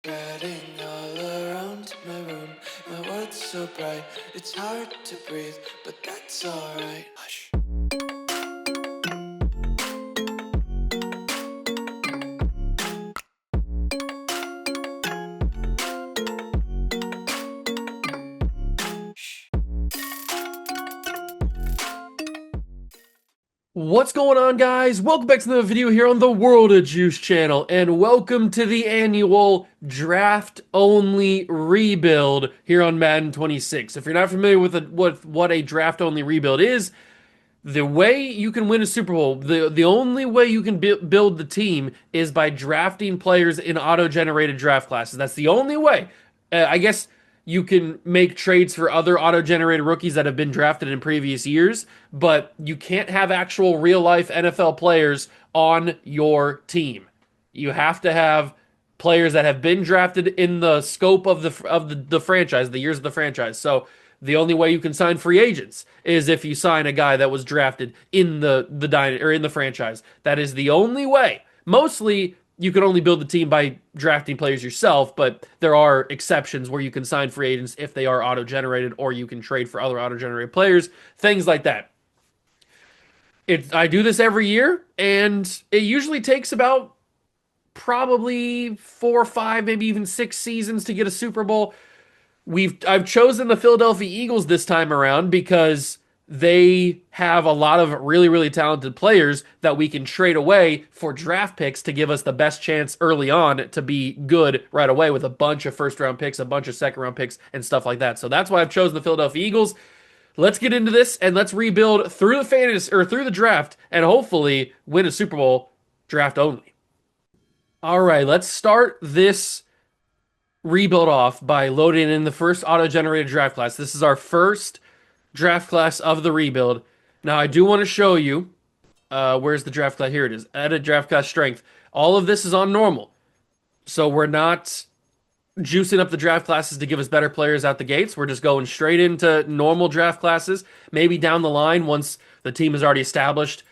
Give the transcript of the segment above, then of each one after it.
Spreading all around my room, my world's so bright, it's hard to breathe, but that's alright. Hush. What's going on, guys? Welcome back to the video here on the World of Juice channel, and welcome to the annual draft-only rebuild here on Madden 26. If you're not familiar with what a draft-only rebuild is, the way you can win a Super Bowl, the only way you can build the team is by drafting players in auto-generated draft classes. That's the only way. I guess you can make trades for other auto-generated rookies that have been drafted in previous years, but you can't have actual real-life NFL players on your team. You have to have players that have been drafted in the scope of the franchise, the years of the franchise. So the only way you can sign free agents is if you sign a guy that was drafted in the franchise. That is the only way. Mostly you can only build the team by drafting players yourself, but there are exceptions where you can sign free agents if they are auto-generated, or you can trade for other auto-generated players, things like that. I do this every year, and it usually takes about probably 4 or 5, maybe even 6 seasons to get a Super Bowl. I've chosen the Philadelphia Eagles this time around because they have a lot of really, really talented players that we can trade away for draft picks to give us the best chance early on to be good right away, with a bunch of first round picks, a bunch of second round picks, and stuff like that. So that's why I've chosen the Philadelphia Eagles. Let's get into this and let's rebuild through the through the draft, and hopefully win a Super Bowl draft only. All right, let's start this rebuild off by loading in the first auto-generated draft class. This is our first draft class of the rebuild. Now, I do want to show you, where's the draft class? Here it is. Edit draft class strength. All of this is on normal. So we're not juicing up the draft classes to give us better players out the gates. We're just going straight into normal draft classes. Maybe down the line, once the team is already established,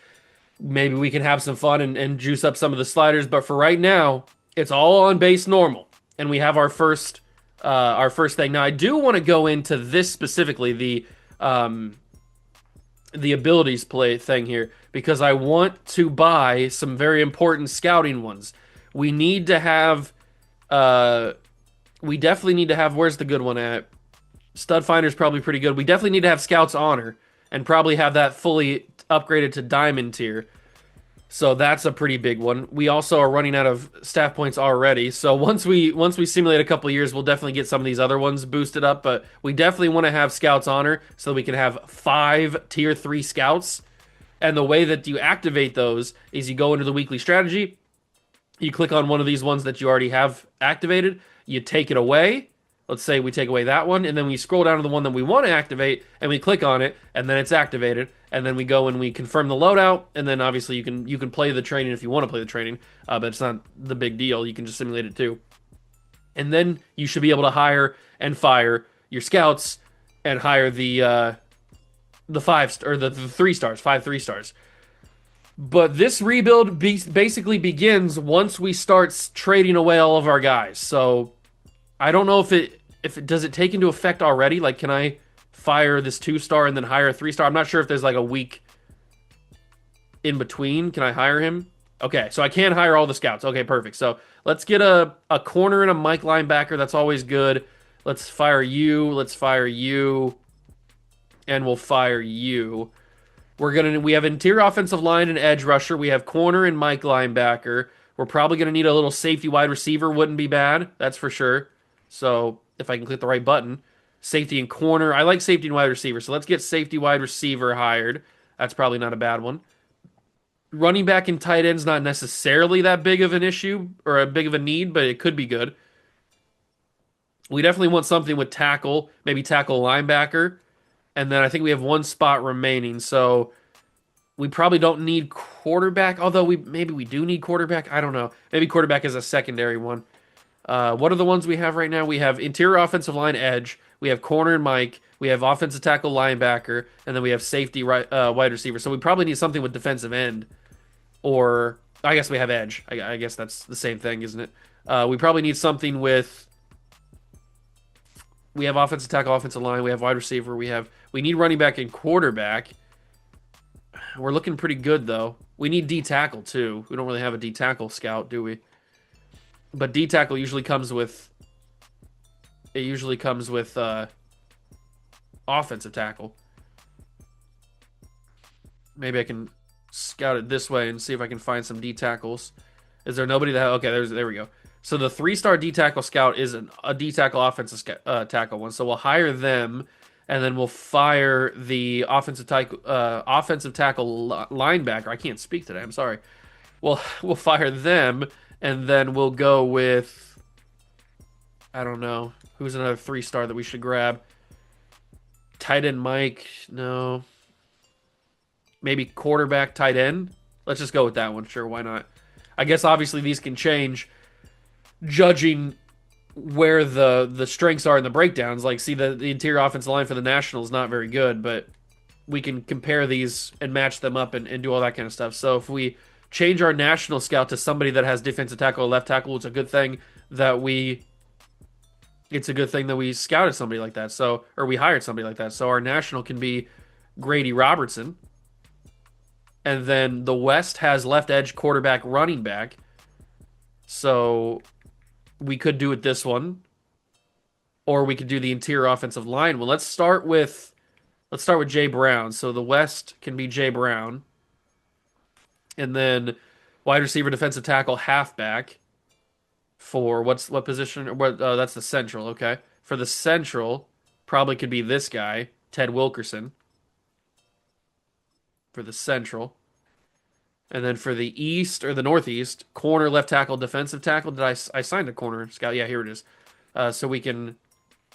maybe we can have some fun and juice up some of the sliders. But for right now, it's all on base normal. And we have our first thing. Now, I do want to go into this specifically, the abilities play thing here, because I want to buy some very important scouting ones. We need to have, we definitely need to have, where's the good one at? Stud Finder's probably pretty good. We definitely need to have Scout's Honor and probably have that fully upgraded to Diamond tier. So that's a pretty big one. We also are running out of staff points already. So once we simulate a couple years, we'll definitely get some of these other ones boosted up. But we definitely want to have Scout's Honor so we can have 5 tier 3 scouts. And the way that you activate those is you go into the weekly strategy, you click on one of these ones that you already have activated, you take it away. Let's say we take away that one, and then we scroll down to the one that we want to activate, and we click on it, and then it's activated. And then we go and we confirm the loadout, and then obviously you can play the training if you want to play the training, but it's not the big deal. You can just simulate it too. And then you should be able to hire and fire your scouts and hire the 5 or the 3 stars, 5 3-stars. But this rebuild basically begins once we start trading away all of our guys. So I don't know if it does it take into effect already. Like, can I fire this 2-star and then hire a 3-star? I'm not sure if there's like a week in between. Can I hire him? Okay, so I can hire all the scouts. Okay, perfect. So let's get a corner and a Mike linebacker. That's always good. Let's fire you. Let's fire you. And we'll fire you. We have interior offensive line and edge rusher. We have corner and Mike linebacker. We're probably going to need a little safety wide receiver. Wouldn't be bad. That's for sure. So if I can click the right button. Safety and corner. I like safety and wide receiver. So let's get safety wide receiver hired. That's probably not a bad one. Running back and tight end's not necessarily that big of an issue or a big of a need, but it could be good. We definitely want something with tackle, maybe tackle linebacker. And then I think we have 1 spot remaining. So we probably don't need quarterback, although maybe we do need quarterback. I don't know. Maybe quarterback is a secondary one. What are the ones we have right now? We have interior offensive line edge. We have corner and Mike. We have offensive tackle linebacker. And then we have safety wide receiver. So we probably need something with defensive end. Or I guess we have edge. I guess that's the same thing, isn't it? We probably need something with. We have offensive tackle, offensive line. We have wide receiver. We need running back and quarterback. We're looking pretty good though. We need D tackle too. We don't really have a D tackle scout, do we? But D tackle usually comes with. It usually comes with offensive tackle. Maybe I can scout it this way and see if I can find some D tackles. Is there nobody that? Okay, there we go. So the 3-star D tackle scout is a D tackle offensive tackle one. So we'll hire them, and then we'll fire the offensive tackle linebacker. I can't speak today. I'm sorry. We'll fire them, and then we'll go with I don't know who's another 3-star that we should grab. Tight end Mike, no. Maybe quarterback, tight end. Let's just go with that one. Sure, why not? I guess obviously these can change judging where the strengths are in the breakdowns. Like, see, the interior offensive line for the Nationals is not very good, but we can compare these and match them up and do all that kind of stuff. So if we change our national scout to somebody that has defensive tackle or left tackle, it's a good thing that we scouted somebody like that. So, or we hired somebody like that. So our national can be Grady Robertson. And then the West has left edge, quarterback, running back. So we could do it this one, or we could do the interior offensive line. Well, let's start with Jay Brown. So the West can be Jay Brown, and then wide receiver, defensive tackle, halfback. For what position? What? That's the Central. Okay, for the Central, probably could be this guy, Ted Wilkerson, for the Central. And then for the East or the Northeast, corner, left tackle, defensive tackle. I signed a corner scout? Yeah, here it is. So we can,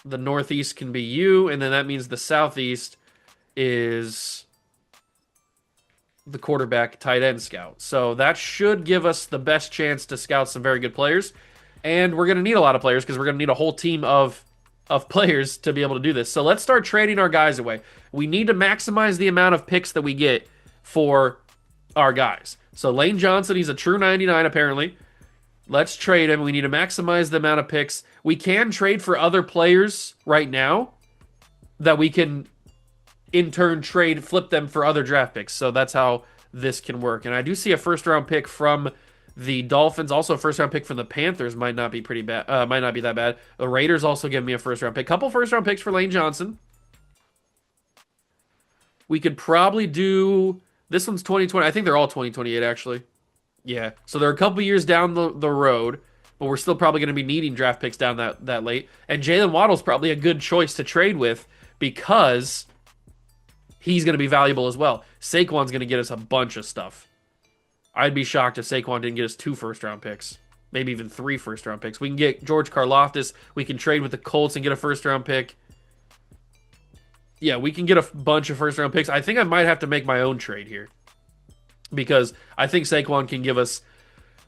the Northeast can be you, and then that means the Southeast is the quarterback, tight end scout. So that should give us the best chance to scout some very good players. And we're going to need a lot of players because we're going to need a whole team of players to be able to do this. So let's start trading our guys away. We need to maximize the amount of picks that we get for our guys. So Lane Johnson, he's a true 99 apparently. Let's trade him. We need to maximize the amount of picks. We can trade for other players right now that we can in turn flip them for other draft picks. So that's how this can work. And I do see a first round pick from the Dolphins, also a first round pick from the Panthers might not be pretty bad. Might not be that bad. The Raiders also give me a first round pick. Couple first round picks for Lane Johnson. We could probably do this one's 2020. I think they're all 2028 actually. Yeah. So they're a couple years down the road, but we're still probably going to be needing draft picks down that late. And Jalen Waddle's probably a good choice to trade with because he's going to be valuable as well. Saquon's going to get us a bunch of stuff. I'd be shocked if Saquon didn't get us 2 first-round picks. Maybe even 3 first-round picks. We can get George Karlaftis. We can trade with the Colts and get a first-round pick. Yeah, we can get a bunch of first-round picks. I think I might have to make my own trade here. Because I think Saquon can give us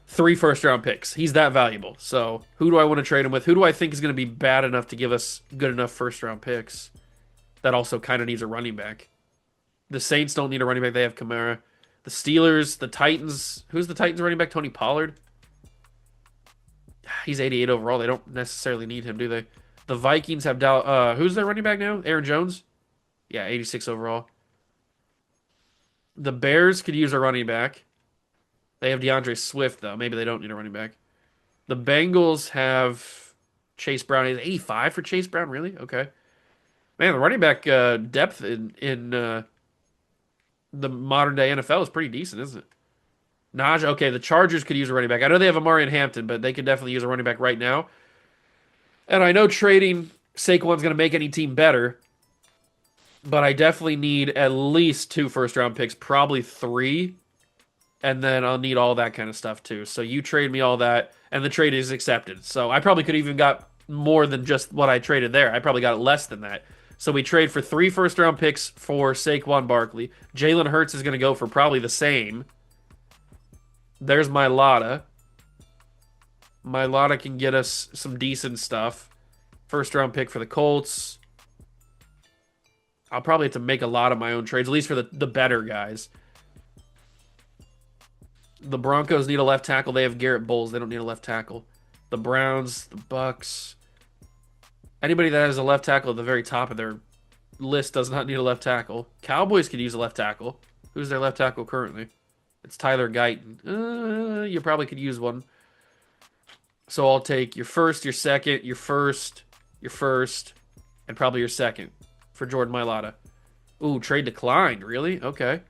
3 first-round picks. He's that valuable. So who do I want to trade him with? Who do I think is going to be bad enough to give us good enough first-round picks? That also kind of needs a running back. The Saints don't need a running back. They have Kamara. The Steelers, the Titans. Who's the Titans running back? Tony Pollard? He's 88 overall. They don't necessarily need him, do they? The Vikings have who's their running back now? Aaron Jones? Yeah, 86 overall. The Bears could use a running back. They have DeAndre Swift, though. Maybe they don't need a running back. The Bengals have Chase Brown. He's 85 for Chase Brown? Really? Okay. Man, the running back depth in the modern day NFL is pretty decent, isn't it? Najee, okay, the Chargers could use a running back. I know they have Amari and Hampton, but they could definitely use a running back right now. And I know trading Saquon's going to make any team better, but I definitely need at least 2 first-round picks, probably 3, and then I'll need all that kind of stuff too. So you trade me all that, and the trade is accepted. So I probably could even got more than just what I traded there. I probably got less than that. So we trade for 3 first-round picks for Saquon Barkley. Jalen Hurts is going to go for probably the same. There's Mailata. Mailata can get us some decent stuff. First-round pick for the Colts. I'll probably have to make a lot of my own trades, at least for the better guys. The Broncos need a left tackle. They have Garrett Bowles. They don't need a left tackle. The Browns, the Bucks. Anybody that has a left tackle at the very top of their list does not need a left tackle. Cowboys could use a left tackle. Who's their left tackle currently? It's Tyler Guyton. You probably could use one. So I'll take your first, your second, your first, and probably your second for Jordan Mailata. Ooh, trade declined. Really? Okay.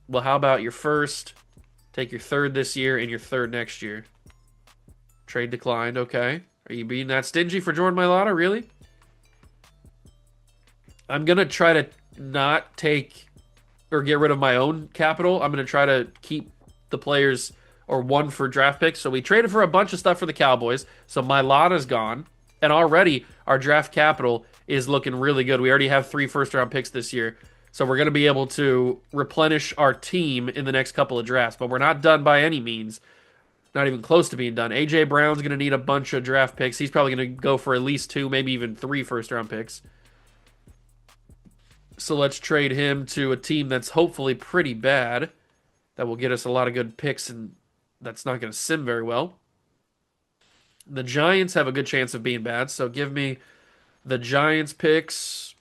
Well, how about your first? Take your third this year and your third next year. Trade declined. Okay. Are you being that stingy for Jordan Mailata? Really? I'm going to try to not take or get rid of my own capital. I'm going to try to keep the players or one for draft picks. So we traded for a bunch of stuff for the Cowboys. So Mailata's gone. And already our draft capital is looking really good. We already have 3 first round picks this year. So we're going to be able to replenish our team in the next couple of drafts. But we're not done by any means. Not even close to being done. A.J. Brown's going to need a bunch of draft picks. He's probably going to go for at least 2, maybe even 3 first round picks. So let's trade him to a team that's hopefully pretty bad. That will get us a lot of good picks, and that's not going to sim very well. The Giants have a good chance of being bad, so give me the Giants picks.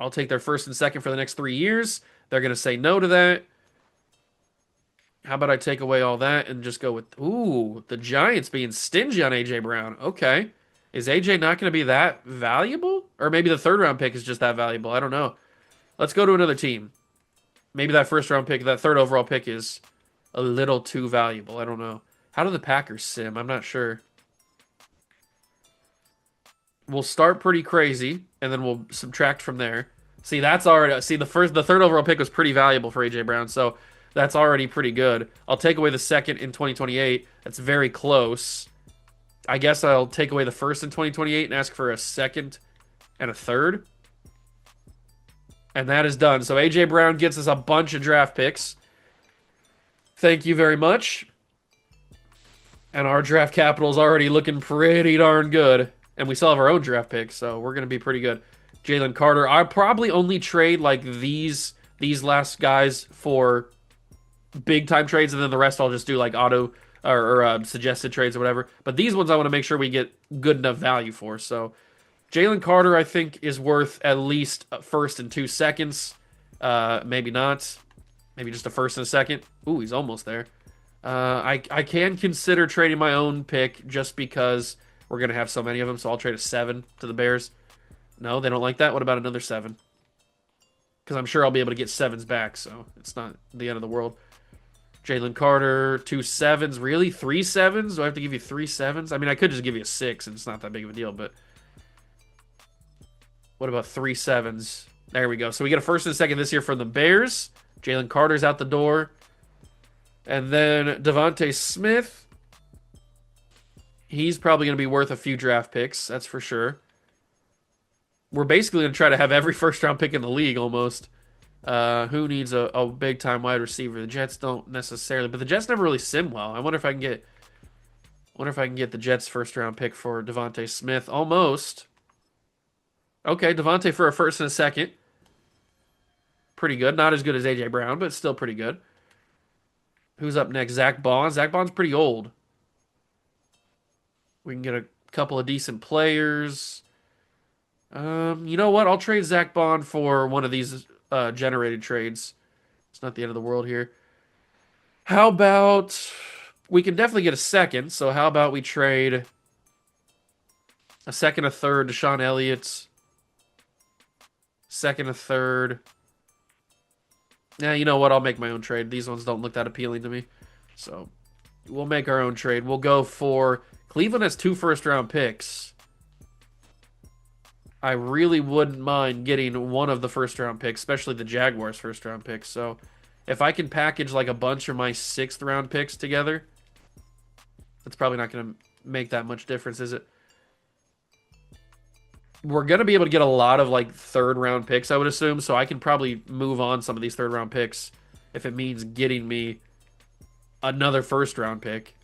I'll take their first and second for the next 3 years. They're going to say no to that. How about I take away all that and just go with, ooh, the Giants being stingy on A.J. Brown. Okay. Is A.J. not going to be that valuable? Or maybe the third round pick is just that valuable. I don't know. Let's go to another team. Maybe that first round pick, that third overall pick is a little too valuable. I don't know. How do the Packers sim? I'm not sure. We'll start pretty crazy, and then we'll subtract from there. See, that's already the third overall pick was pretty valuable for A.J. Brown, so that's already pretty good. I'll take away the second in 2028. That's very close. I guess I'll take away the first in 2028 and ask for a second and a third. And that is done. So A.J. Brown gets us a bunch of draft picks. Thank you very much. And our draft capital is already looking pretty darn good. And we still have our own draft picks, so we're going to be pretty good. Jalen Carter. I'll probably only trade like these last guys for big time trades, and then the rest I'll just do like auto or suggested trades or whatever. But these ones I want to make sure we get good enough value for. So Jalen Carter, I think, is worth at least a first and 2 seconds. Maybe not. Maybe just a first and a second. Ooh, he's almost there. I can consider trading my own pick just because we're going to have so many of them. So I'll trade a 7 to the Bears. No, they don't like that. What about another 7? Because I'm sure I'll be able to get 7s back, so it's not the end of the world. Jalen Carter, 2 7s. Really? 3 7s? Do I have to give you 3 7s? I mean, I could just give you a 6, and it's not that big of a deal, but what about 3 7s? There we go. So we get a first and a second this year from the Bears. Jalen Carter's out the door. And then Devontae Smith. He's probably going to be worth a few draft picks, that's for sure. We're basically going to try to have every first round pick in the league almost. Who needs a big time wide receiver? The Jets don't necessarily, but the Jets never really sim well. I wonder if I can get the Jets first round pick for Devontae Smith. Almost. Okay, Devontae for a first and a second. Pretty good. Not as good as A.J. Brown, but still pretty good. Who's up next? Zach Bond. Zach Bond's pretty old. We can get a couple of decent players. You know what? I'll trade Zach Bond for one of these generated trades. It's not the end of the world here. How about we can definitely get a second, so how about we trade a second, a third, Deshaun Elliott's second, a third. Yeah, you know what? I'll make my own trade. These ones don't look that appealing to me. So we'll make our own trade. We'll go for Cleveland has 2 first round picks. I really wouldn't mind getting one of the first round picks, especially the Jaguars first round picks. So if I can package like a bunch of my 6th round picks together, that's probably not going to make that much difference, is it? We're going to be able to get a lot of like 3rd round picks, I would assume. So I can probably move on some of these 3rd round picks if it means getting me another first round pick.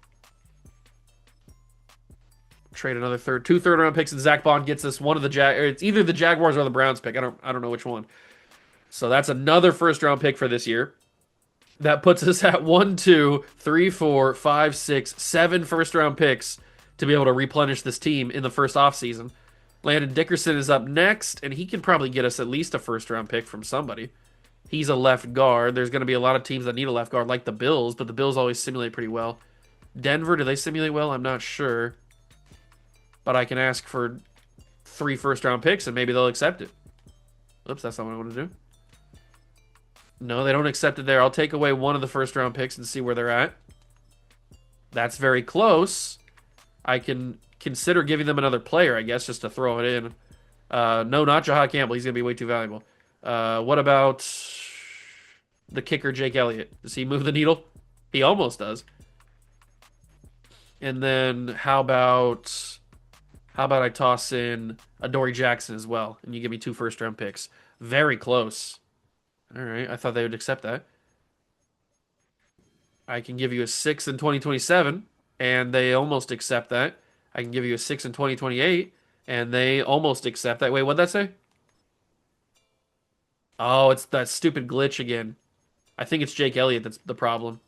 Trade another 2 third round picks, and Zach Bond gets us one of the it's either the Jaguars or the Browns pick. I don't know which one. So that's another first round pick for this year. That puts us at 1, 2, 3, 4, 5, 6, 7 first round picks to be able to replenish this team in the first offseason. Landon Dickerson is up next, and he can probably get us at least a first round pick from somebody. He's a left guard. There's going to be a lot of teams that need a left guard, like the Bills, but the Bills always simulate pretty well. Denver, do they simulate well? I'm not sure. But I can ask for 3 first round picks, and maybe they'll accept it. Oops, that's not what I want to do. No, they don't accept it there. I'll take away one of the first round picks and see where they're at. That's very close. I can consider giving them another player, I guess, just to throw it in. No, not Jahad Campbell. He's going to be way too valuable. What about the kicker, Jake Elliott? Does he move the needle? He almost does. And then how about I toss in Adoree Jackson as well, and you give me 2 first round picks? Very close. All right, I thought they would accept that. I can give you a 6 in 2027, and they almost accept that. I can give you a 6 in 2028, and they almost accept that. Wait, what'd that say? Oh, it's that stupid glitch again. I think it's Jake Elliott that's the problem.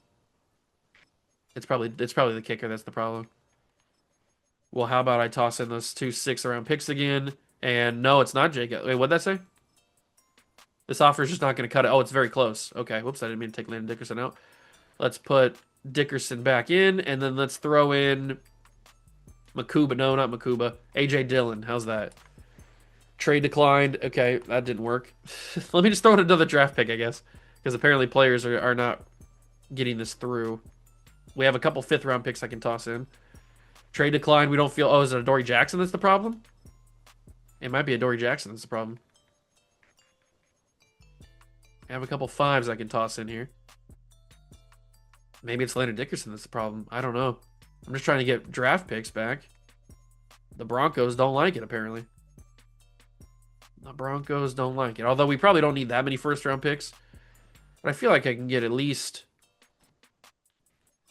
It's probably the kicker that's the problem. Well, how about I toss in those 2 6th-round picks again? And no, it's not Jake. Wait, what'd that say? This offer is just not going to cut it. Oh, it's very close. Okay, whoops, I didn't mean to take Landon Dickerson out. Let's put Dickerson back in, and then let's throw in Makuba. No, not Makuba. A.J. Dillon. How's that? Trade declined. Okay, that didn't work. Let me just throw in another draft pick, I guess, because apparently players are not getting this through. We have a couple 5th-round picks I can toss in. Trade decline. We don't feel... Oh, is it Adoree Jackson that's the problem? It might be Adoree Jackson that's the problem. I have a couple 5s I can toss in here. Maybe it's Landon Dickerson that's the problem. I don't know. I'm just trying to get draft picks back. The Broncos don't like it, apparently. The Broncos don't like it. Although we probably don't need that many first-round picks. But I feel like I can get at least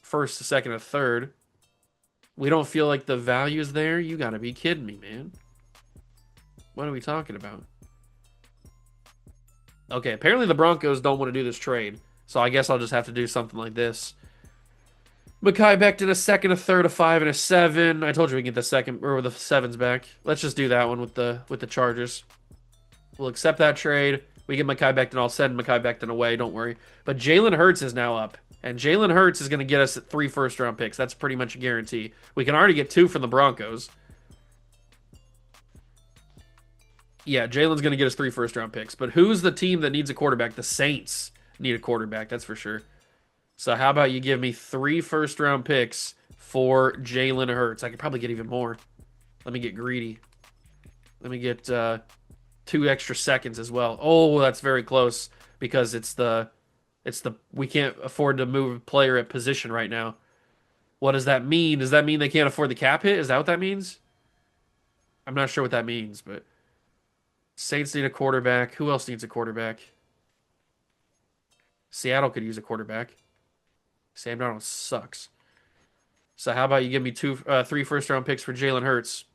first, second, and third. We don't feel like the value's there? You gotta be kidding me, man. What are we talking about? Okay, apparently the Broncos don't want to do this trade. So I guess I'll just have to do something like this. Mekhi Becton, a 2nd, a 3rd, a 5, and a 7. I told you we can get the 2nd or the 7s back. Let's just do that one with the Chargers. We'll accept that trade. We get Mekhi Becton. I'll send Mekhi Becton away. Don't worry. But Jalen Hurts is now up. And Jalen Hurts is going to get us 3 first-round picks. That's pretty much a guarantee. We can already get 2 from the Broncos. Yeah, Jalen's going to get us 3 first-round picks. But who's the team that needs a quarterback? The Saints need a quarterback. That's for sure. So how about you give me 3 first-round picks for Jalen Hurts? I could probably get even more. Let me get greedy. Let me get 2 extra seconds as well. Oh, that's very close because it's the we can't afford to move a player at position right now. What does that mean? Does that mean they can't afford the cap hit? Is that what that means? I'm not sure what that means, but Saints need a quarterback. Who else needs a quarterback? Seattle could use a quarterback. Sam Darnold sucks. So how about you give me 3 first-round picks for Jalen Hurts?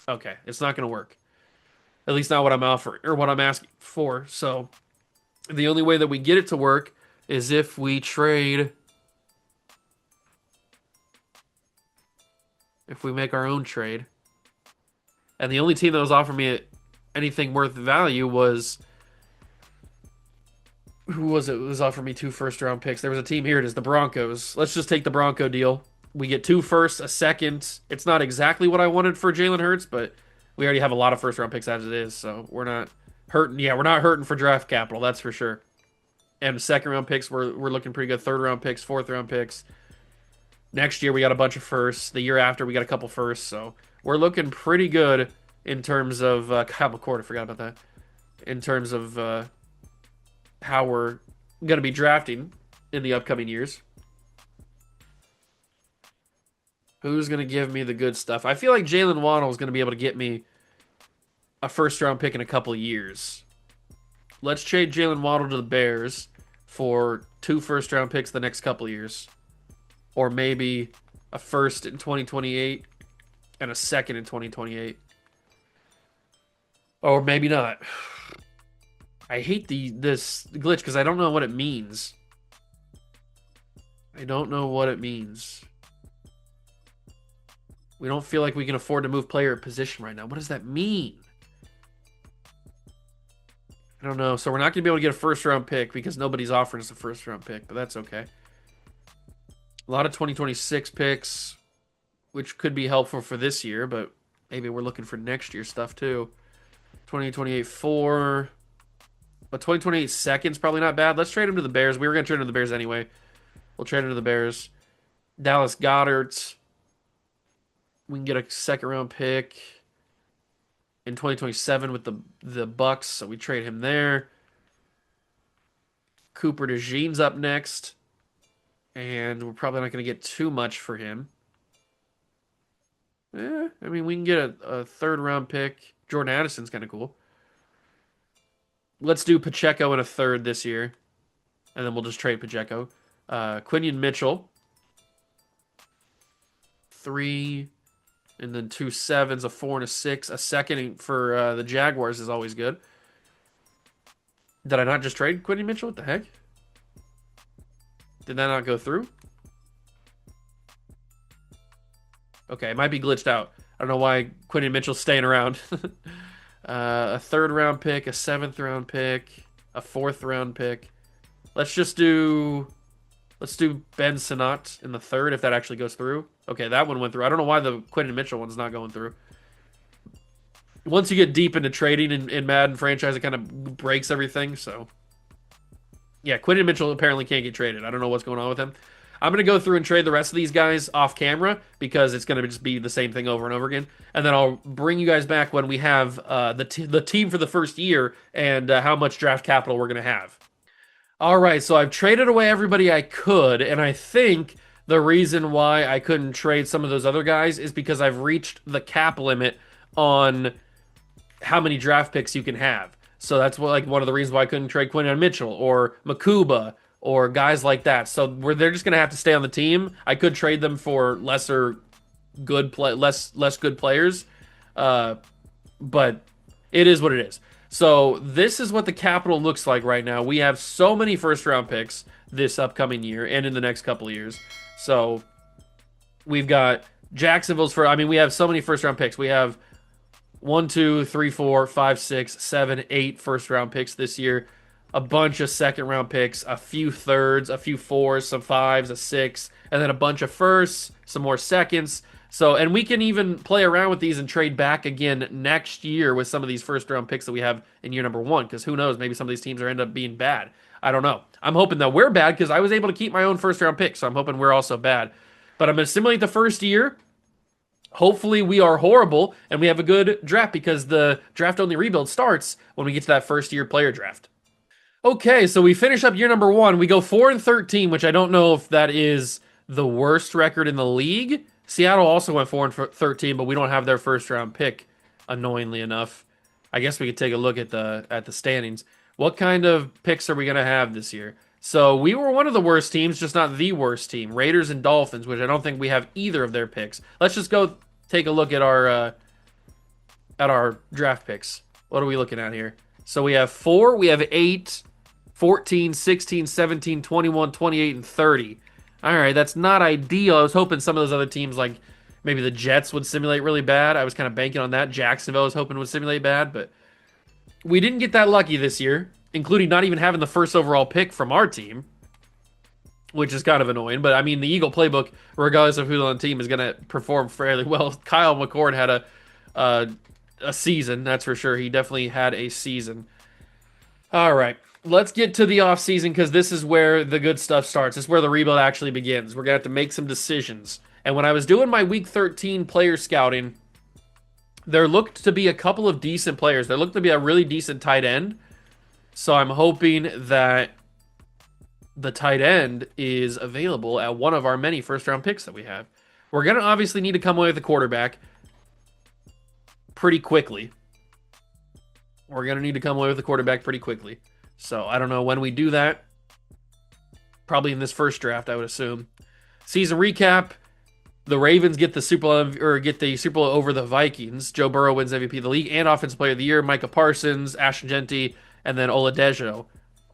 Okay, it's not going to work. At least not what I'm offering or what I'm asking for. So the only way that we get it to work is if we trade. If we make our own trade. And the only team that was offering me anything worth value was... Who was it? It was offering me 2 first-round picks. There was a team here. It is the Broncos. Let's just take the Bronco deal. We get 2 firsts, a second. It's not exactly what I wanted for Jalen Hurts, but we already have a lot of first-round picks as it is, so we're not hurting. Yeah, we're not hurting for draft capital, that's for sure. And second-round picks, we're looking pretty good. Third-round picks, fourth-round picks. Next year, we got a bunch of firsts. The year after, we got a couple firsts, so we're looking pretty good in terms of Kyle McCord. I forgot about that. In terms of how we're going to be drafting in the upcoming years. Who's going to give me the good stuff? I feel like Jalen Waddle is going to be able to get me a first-round pick in a couple of years. Let's trade Jalen Waddle to the Bears for 2 first-round picks the next couple of years. Or maybe a first in 2028 and a second in 2028. Or maybe not. I hate this glitch because I don't know what it means. I don't know what it means. We don't feel like we can afford to move player position right now. What does that mean? I don't know. So we're not going to be able to get a first round pick because nobody's offering us a first round pick, but that's okay. A lot of 2026 picks, which could be helpful for this year, but maybe we're looking for next year stuff too. 2028 4. But 2028 second's probably not bad. Let's trade him to the Bears. We were going to trade him to the Bears anyway. We'll trade him to the Bears. Dallas Goddard. We can get a second round pick in 2027 with the Bucks, so we trade him there. Cooper DeJean's up next, and we're probably not going to get too much for him. I mean, we can get a third round pick. Jordan Addison's kind of cool. Let's do Pacheco in a third this year, and then we'll just trade Pacheco. Quinion Mitchell, 3, and then 2 sevens, a 4 and a 6. A second for the Jaguars is always good. Did I not just trade Quinion Mitchell? What the heck? Did that not go through? Okay, it might be glitched out. I don't know why Quinion Mitchell's staying around. A third round pick, a 7th round pick, a 4th round pick. Let's do Ben Sinnott in the third if that actually goes through. Okay, that one went through. I don't know why the Quinion Mitchell one's not going through. Once you get deep into trading in Madden franchise, it kind of breaks everything. So, yeah, Quinion Mitchell apparently can't get traded. I don't know what's going on with him. I'm going to go through and trade the rest of these guys off camera because it's going to just be the same thing over and over again. And then I'll bring you guys back when we have the team for the first year and how much draft capital we're going to have. All right, so I've traded away everybody I could, and I think the reason why I couldn't trade some of those other guys is because I've reached the cap limit on how many draft picks you can have. So that's one of the reasons why I couldn't trade Quinion Mitchell or Makuba or guys like that. So they're just going to have to stay on the team. I could trade them for less good players, but it is what it is. So this is what the capital looks like right now. We have so many first round picks this upcoming year and in the next couple of years. So we've got Jacksonville's for. I mean, we have so many first round picks. We have 1, 2, 3, 4, 5, 6, 7, 8 first round picks this year. A bunch of second round picks, a few thirds, a few fours, some fives, a 6, and then a bunch of firsts, some more seconds. So, and we can even play around with these and trade back again next year with some of these first round picks that we have in year number 1. Because who knows, maybe some of these teams are end up being bad. I don't know. I'm hoping that we're bad because I was able to keep my own first round pick. So I'm hoping we're also bad. But I'm going to simulate the first year. Hopefully we are horrible and we have a good draft because the draft only rebuild starts when we get to that first year player draft. Okay, so we finish up year number 1. We go 4-13, which I don't know if that is the worst record in the league. Seattle also went 4-13, but we don't have their first round pick, annoyingly enough. I guess we could take a look at the standings. What kind of picks are we going to have this year? So we were one of the worst teams, just not the worst team. Raiders and Dolphins, which I don't think we have either of their picks. Let's just go take a look at our draft picks. What are we looking at here? So we have 4, we have 8, 14, 16, 17, 21, 28, and 30. All right, that's not ideal. I was hoping some of those other teams, like maybe the Jets, would simulate really bad. I was kind of banking on that. Jacksonville, I was hoping would simulate bad, but we didn't get that lucky this year, including not even having the first overall pick from our team, which is kind of annoying. But I mean, the Eagle playbook, regardless of who's on the team, is going to perform fairly well. Kyle McCord had a season, that's for sure. He definitely had a season. All right. Let's get to the offseason because this is where the good stuff starts. This is where the rebuild actually begins. We're going to have to make some decisions. And when I was doing my Week 13 player scouting, there looked to be a couple of decent players. There looked to be a really decent tight end. So I'm hoping that the tight end is available at one of our many first-round picks that we have. We're going to obviously need to come away with a quarterback pretty quickly. We're going to need to come away with a quarterback pretty quickly. So I don't know when we do that. Probably in this first draft, I would assume. Season recap: the Ravens get the Super Bowl over the Vikings. Joe Burrow wins MVP of the league and Offensive Player of the Year. Micah Parsons, Ashton Genty, and then Oladejo,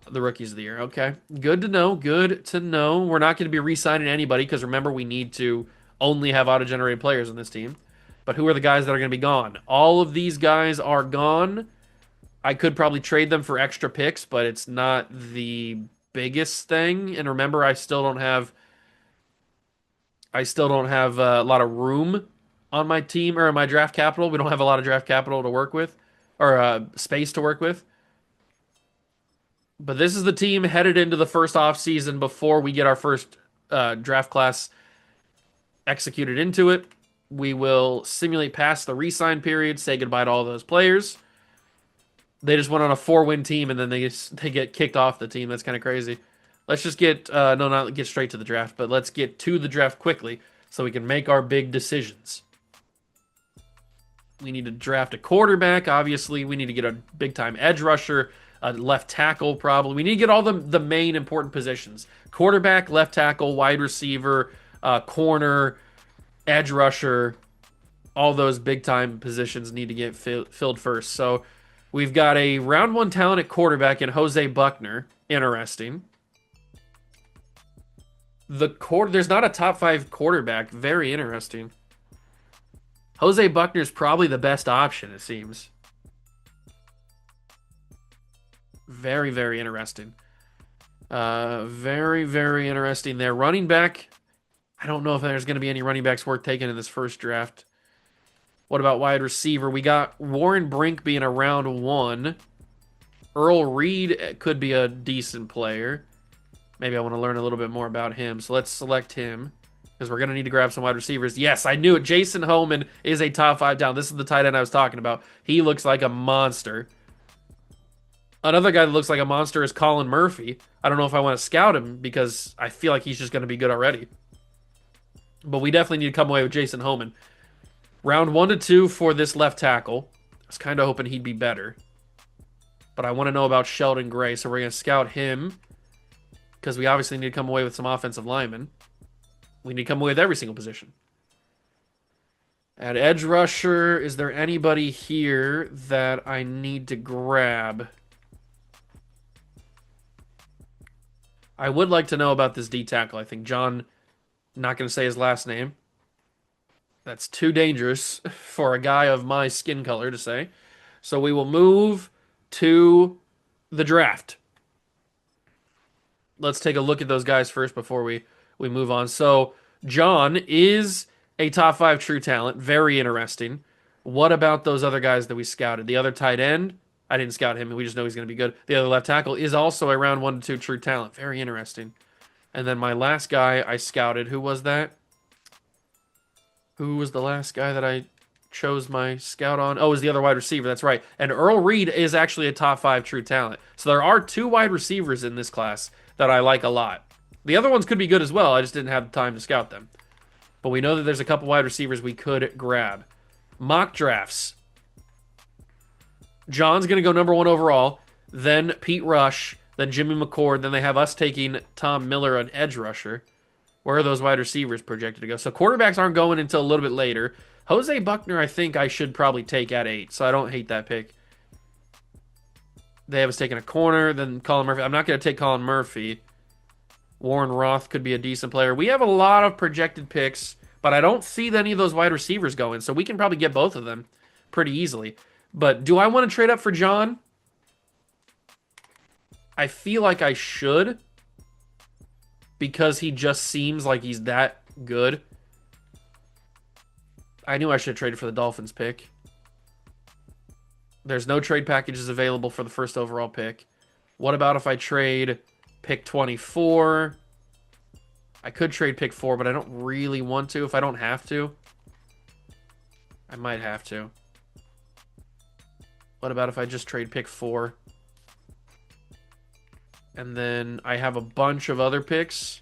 the rookies of the year. Okay, good to know. Good to know. We're not going to be re-signing anybody because remember we need to only have auto-generated players in this team. But who are the guys that are going to be gone? All of these guys are gone. I could probably trade them for extra picks, but it's not the biggest thing. And remember, I still don't have a lot of room on my team or in my draft capital. We don't have a lot of draft capital to work with, or space to work with. But this is the team headed into the first off season before we get our first draft class executed into it. We will simulate past the re-sign period, say goodbye to all those players. They just went on a 4-win team and then they get kicked off the team. That's kind of crazy. Let's just get no, not get straight to the draft, but let's get to the draft quickly so we can make our big decisions. We need to draft a quarterback, obviously. We need to get a big time edge rusher, a left tackle, probably. We need to get all the main important positions: quarterback, left tackle, wide receiver, corner, edge rusher. All those big time positions need to get filled first. So we've got a round one talent at quarterback in Jose Buckner. Interesting. There's not a top five quarterback. Very interesting. Jose Buckner's probably the best option, it seems. Very, very interesting. Very, very interesting there. Running back, I don't know if there's going to be any running backs worth taking in this first draft. What about wide receiver? We got Warren Brink being a round one. Earl Reed could be a decent player. Maybe I want to learn a little bit more about him. So let's select him because we're going to need to grab some wide receivers. Yes, I knew it. Jason Homan is a top 5 down. This is the tight end I was talking about. He looks like a monster. Another guy that looks like a monster is Colin Murphy. I don't know if I want to scout him because I feel like he's just going to be good already. But we definitely need to come away with Jason Homan. Round 1 to 2 for this left tackle. I was kind of hoping he'd be better. But I want to know about Sheldon Gray, so we're going to scout him because we obviously need to come away with some offensive linemen. We need to come away with every single position. At edge rusher, is there anybody here that I need to grab? I would like to know about this D tackle. I think John, not going to say his last name. That's too dangerous for a guy of my skin color to say. So we will move to the draft. Let's take a look at those guys first before we move on. So John is a top 5 true talent. Very interesting. What about those other guys that we scouted? The other tight end, I didn't scout him. We just know he's going to be good. The other left tackle is also a round 1 to 2 true talent. Very interesting. And then my last guy I scouted, who was that? Who was the last guy that I chose my scout on? Oh, it was the other wide receiver. That's right. And Earl Reed is actually a top 5 true talent. So there are 2 wide receivers in this class that I like a lot. The other ones could be good as well. I just didn't have time to scout them. But we know that there's a couple wide receivers we could grab. Mock drafts. John's going to go number 1 overall. Then Pete Rush. Then Jimmy McCord. Then they have us taking Tom Miller, an edge rusher. Where are those wide receivers projected to go? So quarterbacks aren't going until a little bit later. Jose Buckner, I think I should probably take at 8. So I don't hate that pick. They have us taking a corner. Then Colin Murphy. I'm not going to take Colin Murphy. Warren Roth could be a decent player. We have a lot of projected picks, but I don't see any of those wide receivers going, so we can probably get both of them pretty easily. But do I want to trade up for John? I feel like I should because he just seems like he's that good. I knew I should have traded for the Dolphins pick. There's no trade packages available for the first overall pick. What about if I trade pick 24? I could trade pick 4, but I don't really want to. If I don't have to, I might have to. What about if I just trade pick 4? And then I have a bunch of other picks.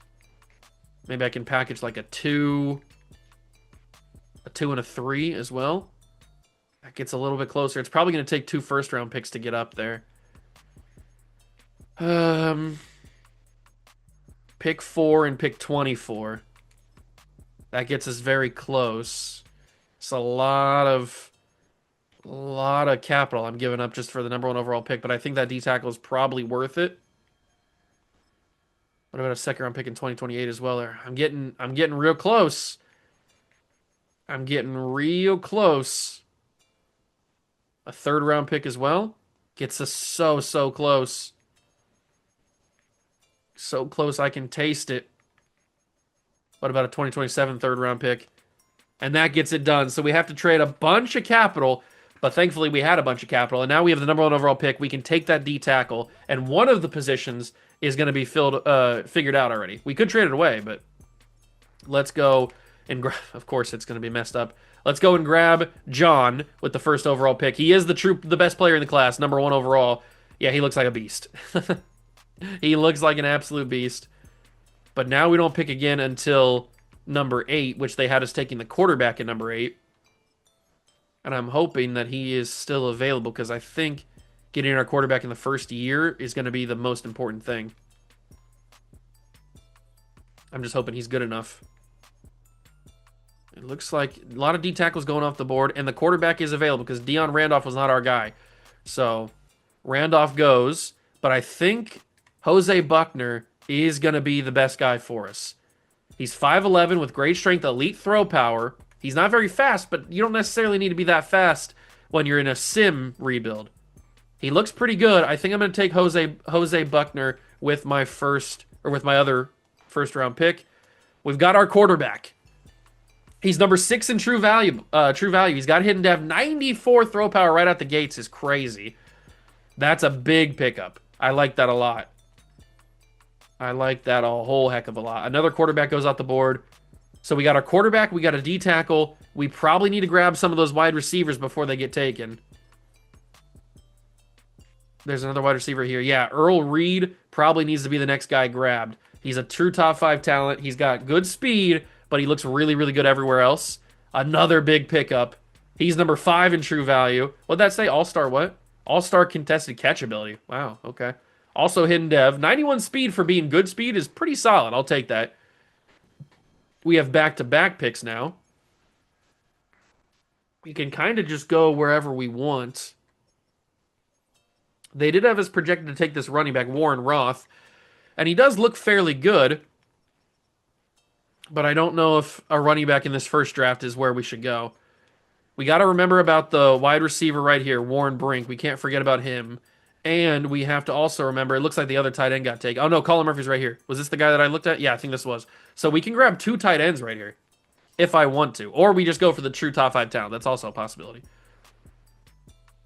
Maybe I can package like a 2 and a 3 as well. That gets a little bit closer. It's probably going to take 2 first-round picks to get up there. Pick 4 and pick 24. That gets us very close. It's a lot of capital I'm giving up just for the number 1 overall pick, but I think that D tackle is probably worth it. What about a second round pick in 2028 as well? I'm getting real close. I'm getting real close. A third round pick as well. Gets us so, so close. So close I can taste it. What about a 2027 third round pick? And that gets it done. So we have to trade a bunch of capital, but thankfully we had a bunch of capital. And now we have the number one overall pick. We can take that D tackle, and one of the positions is going to be figured out already. We could trade it away, but let's go and grab. Of course, it's going to be messed up. Let's go and grab John with the first overall pick. He is the best player in the class, number one overall. Yeah, he looks like a beast. He looks like an absolute beast. But now we don't pick again until number 8, which they had us taking the quarterback at number 8. And I'm hoping that he is still available because I think getting our quarterback in the first year is going to be the most important thing. I'm just hoping he's good enough. It looks like a lot of D tackles going off the board, and the quarterback is available because Deion Randolph was not our guy. So Randolph goes, but I think Jose Buckner is going to be the best guy for us. He's 5'11 with great strength, elite throw power. He's not very fast, but you don't necessarily need to be that fast when you're in a sim rebuild. He looks pretty good. I think I'm going to take Jose Buckner with my other first round pick. We've got our quarterback. He's number 6 in true value. He's got hidden dev. 94 throw power right out the gates is crazy. That's a big pickup. I like that a lot. I like that a whole heck of a lot. Another quarterback goes out the board. So we got our quarterback. We got a D tackle. We probably need to grab some of those wide receivers before they get taken. There's another wide receiver here. Yeah, Earl Reed probably needs to be the next guy grabbed. He's a true top 5 talent. He's got good speed, but he looks really, really good everywhere else. Another big pickup. He's number 5 in true value. What'd that say? All-star what? All-star contested catch ability. Wow, okay. Also hidden dev. 91 speed for being good speed is pretty solid. I'll take that. We have back-to-back picks now. We can kind of just go wherever we want. They did have us projected to take this running back, Warren Roth, and he does look fairly good, but I don't know if a running back in this first draft is where we should go. We got to remember about the wide receiver right here, Warren Brink. We can't forget about him. And we have to also remember, it looks like the other tight end got taken. Oh, no, Colin Murphy's right here. Was this the guy that I looked at? Yeah, I think this was. So we can grab 2 tight ends right here if I want to. Or we just go for the true top 5 talent. That's also a possibility.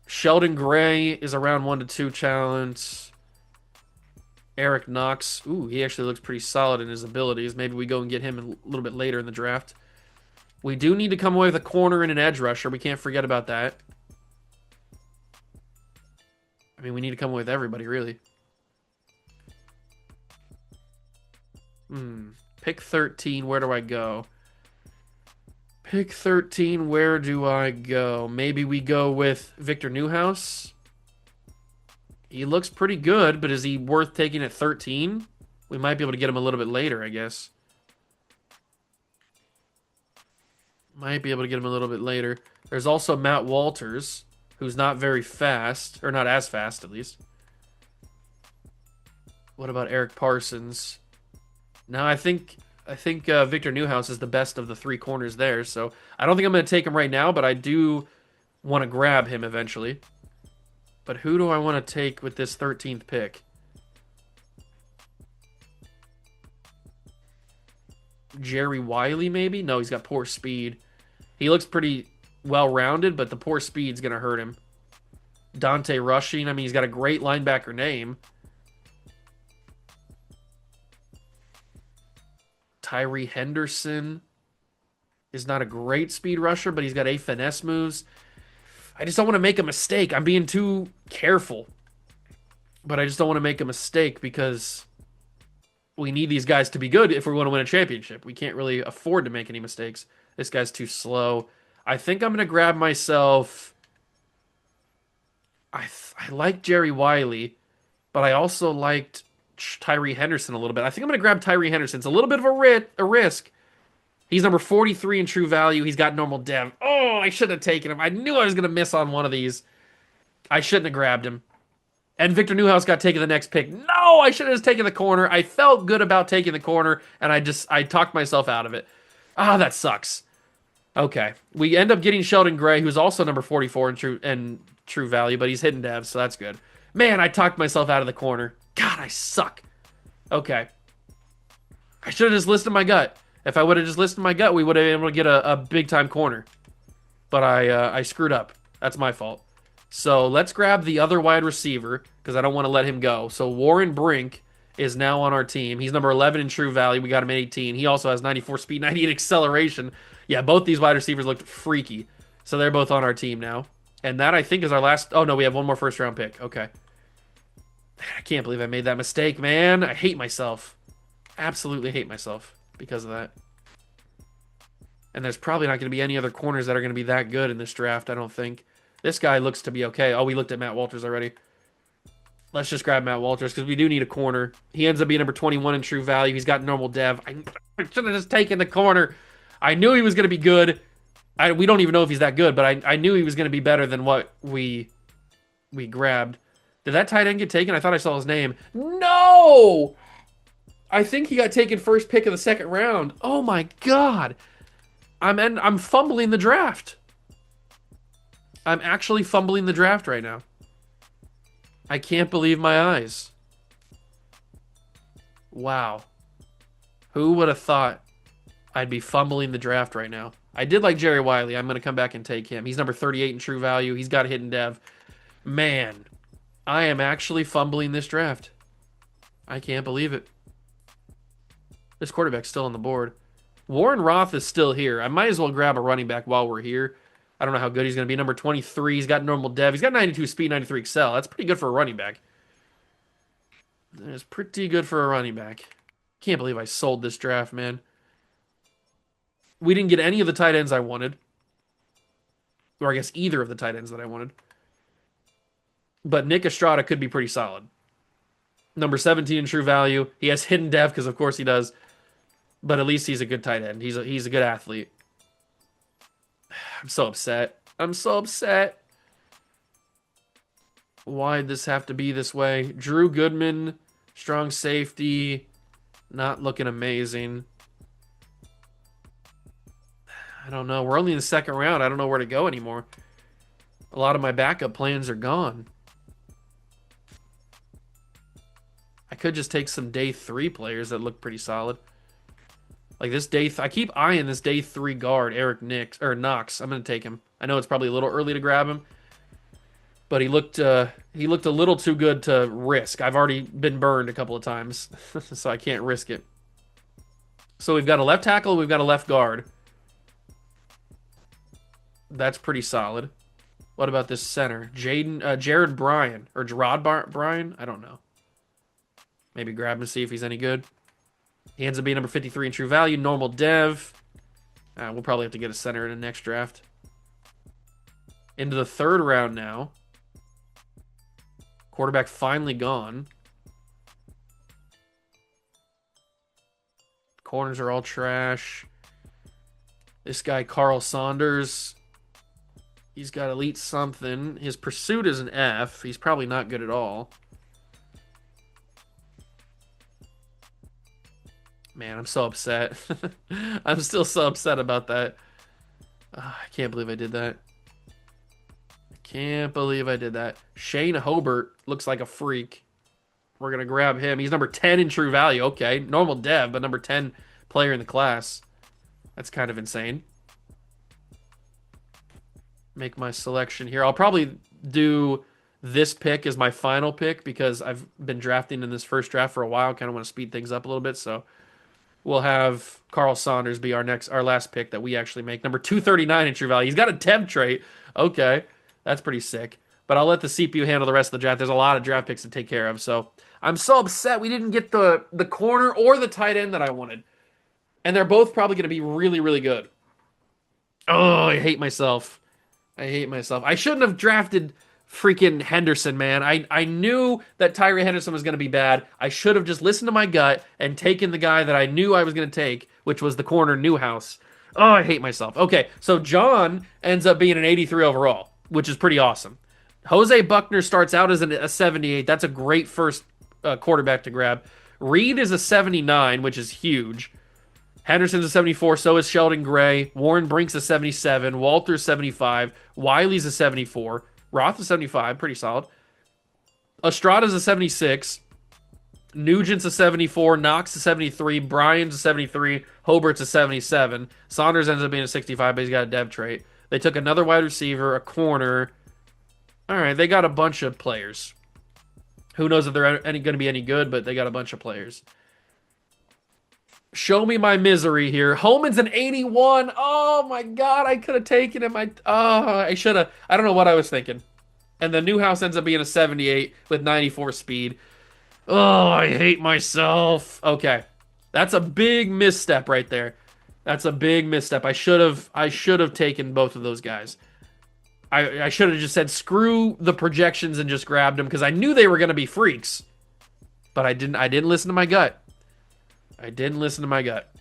Sheldon Gray is around 1 to 2 challenge. Eric Knox. Ooh, he actually looks pretty solid in his abilities. Maybe we go and get him a little bit later in the draft. We do need to come away with a corner and an edge rusher. We can't forget about that. I mean, we need to come away with everybody, really. Pick 13, where do I go? Pick 13, where do I go? Maybe we go with Victor Newhouse. He looks pretty good, but is he worth taking at 13? We might be able to get him a little bit later, I guess. Might be able to get him a little bit later. There's also Matt Walters, who's not very fast, or not as fast, at least. What about Eric Parsons? No, I think Victor Newhouse is the best of the 3 corners there, so I don't think I'm going to take him right now, but I do want to grab him eventually. But who do I want to take with this 13th pick? Jerry Wiley, maybe? No, he's got poor speed. He looks pretty well-rounded, but the poor speed's going to hurt him. Dante Rushing, I mean, he's got a great linebacker name. Tyree Henderson is not a great speed rusher, but he's got finesse moves. I just don't want to make a mistake. I'm being too careful. But I just don't want to make a mistake because we need these guys to be good if we want to win a championship. We can't really afford to make any mistakes. This guy's too slow. I think I'm going to grab myself... I like Jerry Wiley, but I also liked Tyree Henderson a little bit. I think I'm going to grab Tyree Henderson. It's a little bit of a risk. He's number 43 in true value. He's got normal dev. Oh, I shouldn't have taken him. I knew I was going to miss on one of these. I shouldn't have grabbed him. And Victor Newhouse got taken the next pick. No, I should have just taken the corner. I felt good about taking the corner, and I talked myself out of it. Ah, that sucks. Okay. We end up getting Sheldon Gray, who's also number 44 in true value, but he's hidden dev, so that's good. Man, I talked myself out of the corner. God, I suck. Okay. I should have just listened to my gut. If I would have just listened to my gut, we would have been able to get a big time corner. But I screwed up. That's my fault. So let's grab the other wide receiver because I don't want to let him go. So Warren Brink is now on our team. He's number 11 in true value. We got him at 18. He also has 94 speed, 98 acceleration. Yeah, both these wide receivers looked freaky. So they're both on our team now. And that, I think, is our last. Oh, no, we have one more first round pick. Okay. I can't believe I made that mistake, man. I hate myself. Absolutely hate myself because of that. And there's probably not going to be any other corners that are going to be that good in this draft, I don't think. This guy looks to be okay. Oh, we looked at Matt Walters already. Let's just grab Matt Walters because we do need a corner. He ends up being number 21 in true value. He's got normal dev. I should have just taken the corner. I knew he was going to be good. We don't even know if he's that good, but I knew he was going to be better than what we grabbed. Did that tight end get taken? I thought I saw his name. No! I think he got taken first pick of the second round. Oh my god. I'm fumbling the draft. I'm actually fumbling the draft right now. I can't believe my eyes. Wow. Who would have thought I'd be fumbling the draft right now? I did like Jerry Wiley. I'm going to come back and take him. He's number 38 in true value. He's got a hidden dev. Man, I am actually fumbling this draft. I can't believe it. This quarterback's still on the board. Warren Roth is still here. I might as well grab a running back while we're here. I don't know how good he's going to be. Number 23. He's got normal dev. He's got 92 speed, 93 excel. That's pretty good for a running back. That's pretty good for a running back. Can't believe I sold this draft, man. We didn't get any of the tight ends I wanted. Or I guess either of the tight ends that I wanted. But Nick Estrada could be pretty solid. Number 17 in true value. He has hidden dev because of course he does. But at least he's a good tight end. He's a good athlete. I'm so upset. I'm so upset. Why'd this have to be this way? Drew Goodman, strong safety, not looking amazing. I don't know. We're only in the second round. I don't know where to go anymore. A lot of my backup plans are gone. I could just take some day 3 players that look pretty solid. Like this I keep eyeing this day 3 guard, Eric Knox. I'm gonna take him. I know it's probably a little early to grab him, but he looked a little too good to risk. I've already been burned a couple of times, so I can't risk it. So we've got a left tackle, we've got a left guard. That's pretty solid. What about this center, Jared Bryan or Gerard Bryan? I don't know. Maybe grab him to see if he's any good. He ends up being number 53 in true value, normal dev. We'll probably have to get a center in the next draft. Into the third round now. Quarterback finally gone. Corners are all trash. This guy, Carl Saunders, he's got elite something. His pursuit is an F. He's probably not good at all. Man, I'm so upset. I'm still so upset about that. I can't believe I did that. I can't believe I did that. Shane Hobart looks like a freak. We're going to grab him. He's number 10 in true value. Okay, normal dev, but number 10 player in the class. That's kind of insane. Make my selection here. I'll probably do this pick as my final pick because I've been drafting in this first draft for a while. Kind of want to speed things up a little bit, so we'll have Carl Saunders be our last pick that we actually make. Number 239 in true value. He's got a temp trait. Okay, that's pretty sick. But I'll let the CPU handle the rest of the draft. There's a lot of draft picks to take care of. So I'm so upset we didn't get the corner or the tight end that I wanted. And they're both probably going to be really, really good. Oh, I hate myself. I hate myself. I shouldn't have drafted freaking Henderson, man. I knew that Tyree Henderson was going to be bad. I should have just listened to my gut and taken the guy that I knew I was going to take, which was the corner Newhouse. Oh, I hate myself. Okay, so John ends up being an 83 overall, which is pretty awesome. Jose Buckner starts out as a 78. That's a great first quarterback to grab. Reed is a 79, which is huge. Henderson's a 74, so is Sheldon Gray. Warren Brink's a 77. Walter's 75. Wiley's a 74. Roth is 75, pretty solid. Estrada's a 76. Nugent's a 74. Knox a 73. Bryan's a 73. Hobart's a 77. Saunders ends up being a 65, but he's got a dev trait. They took another wide receiver, a corner. All right, they got a bunch of players. Who knows if they're going to be any good, but they got a bunch of players. Show me my misery here. Holman's an 81. Oh my god, I could have taken him. I should have. I don't know what I was thinking. And the Newhouse ends up being a 78 with 94 speed. Oh, I hate myself. Okay. That's a big misstep right there. That's a big misstep. I should have taken both of those guys. I should have just said screw the projections and just grabbed them because I knew they were going to be freaks. But I didn't listen to my gut. I didn't listen to my gut.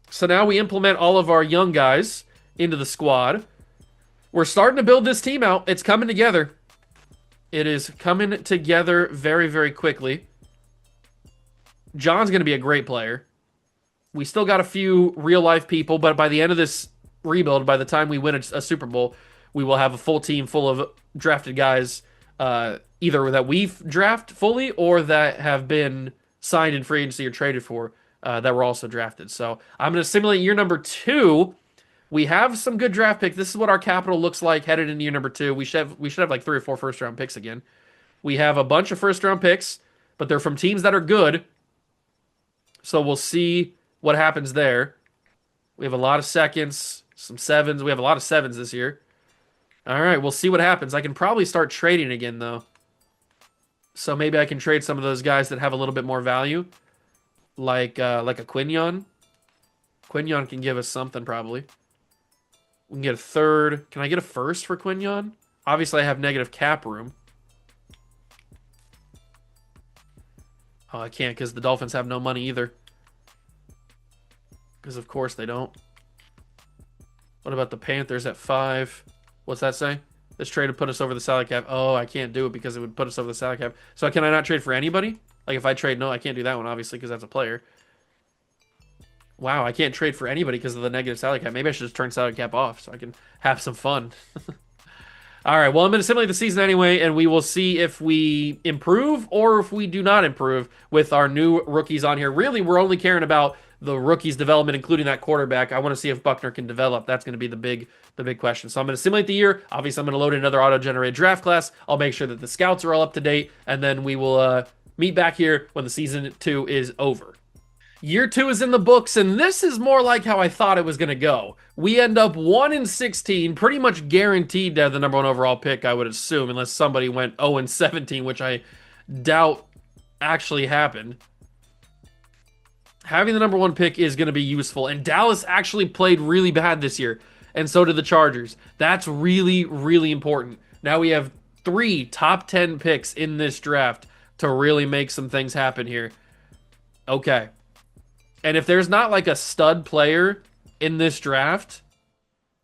So now we implement all of our young guys into the squad. We're starting to build this team out. It's coming together. It is coming together very, very quickly. John's going to be a great player. We still got a few real-life people, but by the end of this rebuild, by the time we win a Super Bowl, we will have a full team full of drafted guys, either that we've drafted fully or that have been signed in free agency or traded for, that were also drafted. So I'm going to simulate year number 2. We have some good draft picks. This is what our capital looks like headed into year number 2. We should have like 3 or 4 first round picks again. We have a bunch of first round picks, but they're from teams that are good. So we'll see what happens there. We have a lot of seconds, some sevens. We have a lot of sevens this year. All right, we'll see what happens. I can probably start trading again though. So maybe I can trade some of those guys that have a little bit more value, like a Quinion. Quinion can give us something probably. We can get a third. Can I get a first for Quinion? Obviously, I have negative cap room. Oh, I can't because the Dolphins have no money either. Because of course they don't. What about the Panthers at 5? What's that say? This trade would put us over the salary cap. Oh, I can't do it because it would put us over the salary cap. So can I not trade for anybody? Like if I trade, no, I can't do that one obviously because that's a player. Wow, I can't trade for anybody because of the negative salary cap. Maybe I should just turn salary cap off so I can have some fun. All right, well, I'm going to simulate the season anyway, and we will see if we improve or if we do not improve with our new rookies on here. Really, we're only caring about the rookies' development, including that quarterback. I want to see if Buckner can develop. That's going to be the big question. So I'm going to simulate the year. Obviously, I'm going to load in another auto-generated draft class. I'll make sure that the scouts are all up to date, and then we will meet back here when the season 2 is over. Year 2 is in the books, and this is more like how I thought it was going to go. We end up 1-16, pretty much guaranteed to have the number 1 overall pick, I would assume, unless somebody went 0-17, which I doubt actually happened. Having the number 1 pick is going to be useful, and Dallas actually played really bad this year, and so did the Chargers. That's really, really important. Now we have 3 top 10 picks in this draft to really make some things happen here. Okay. And if there's not like a stud player in this draft,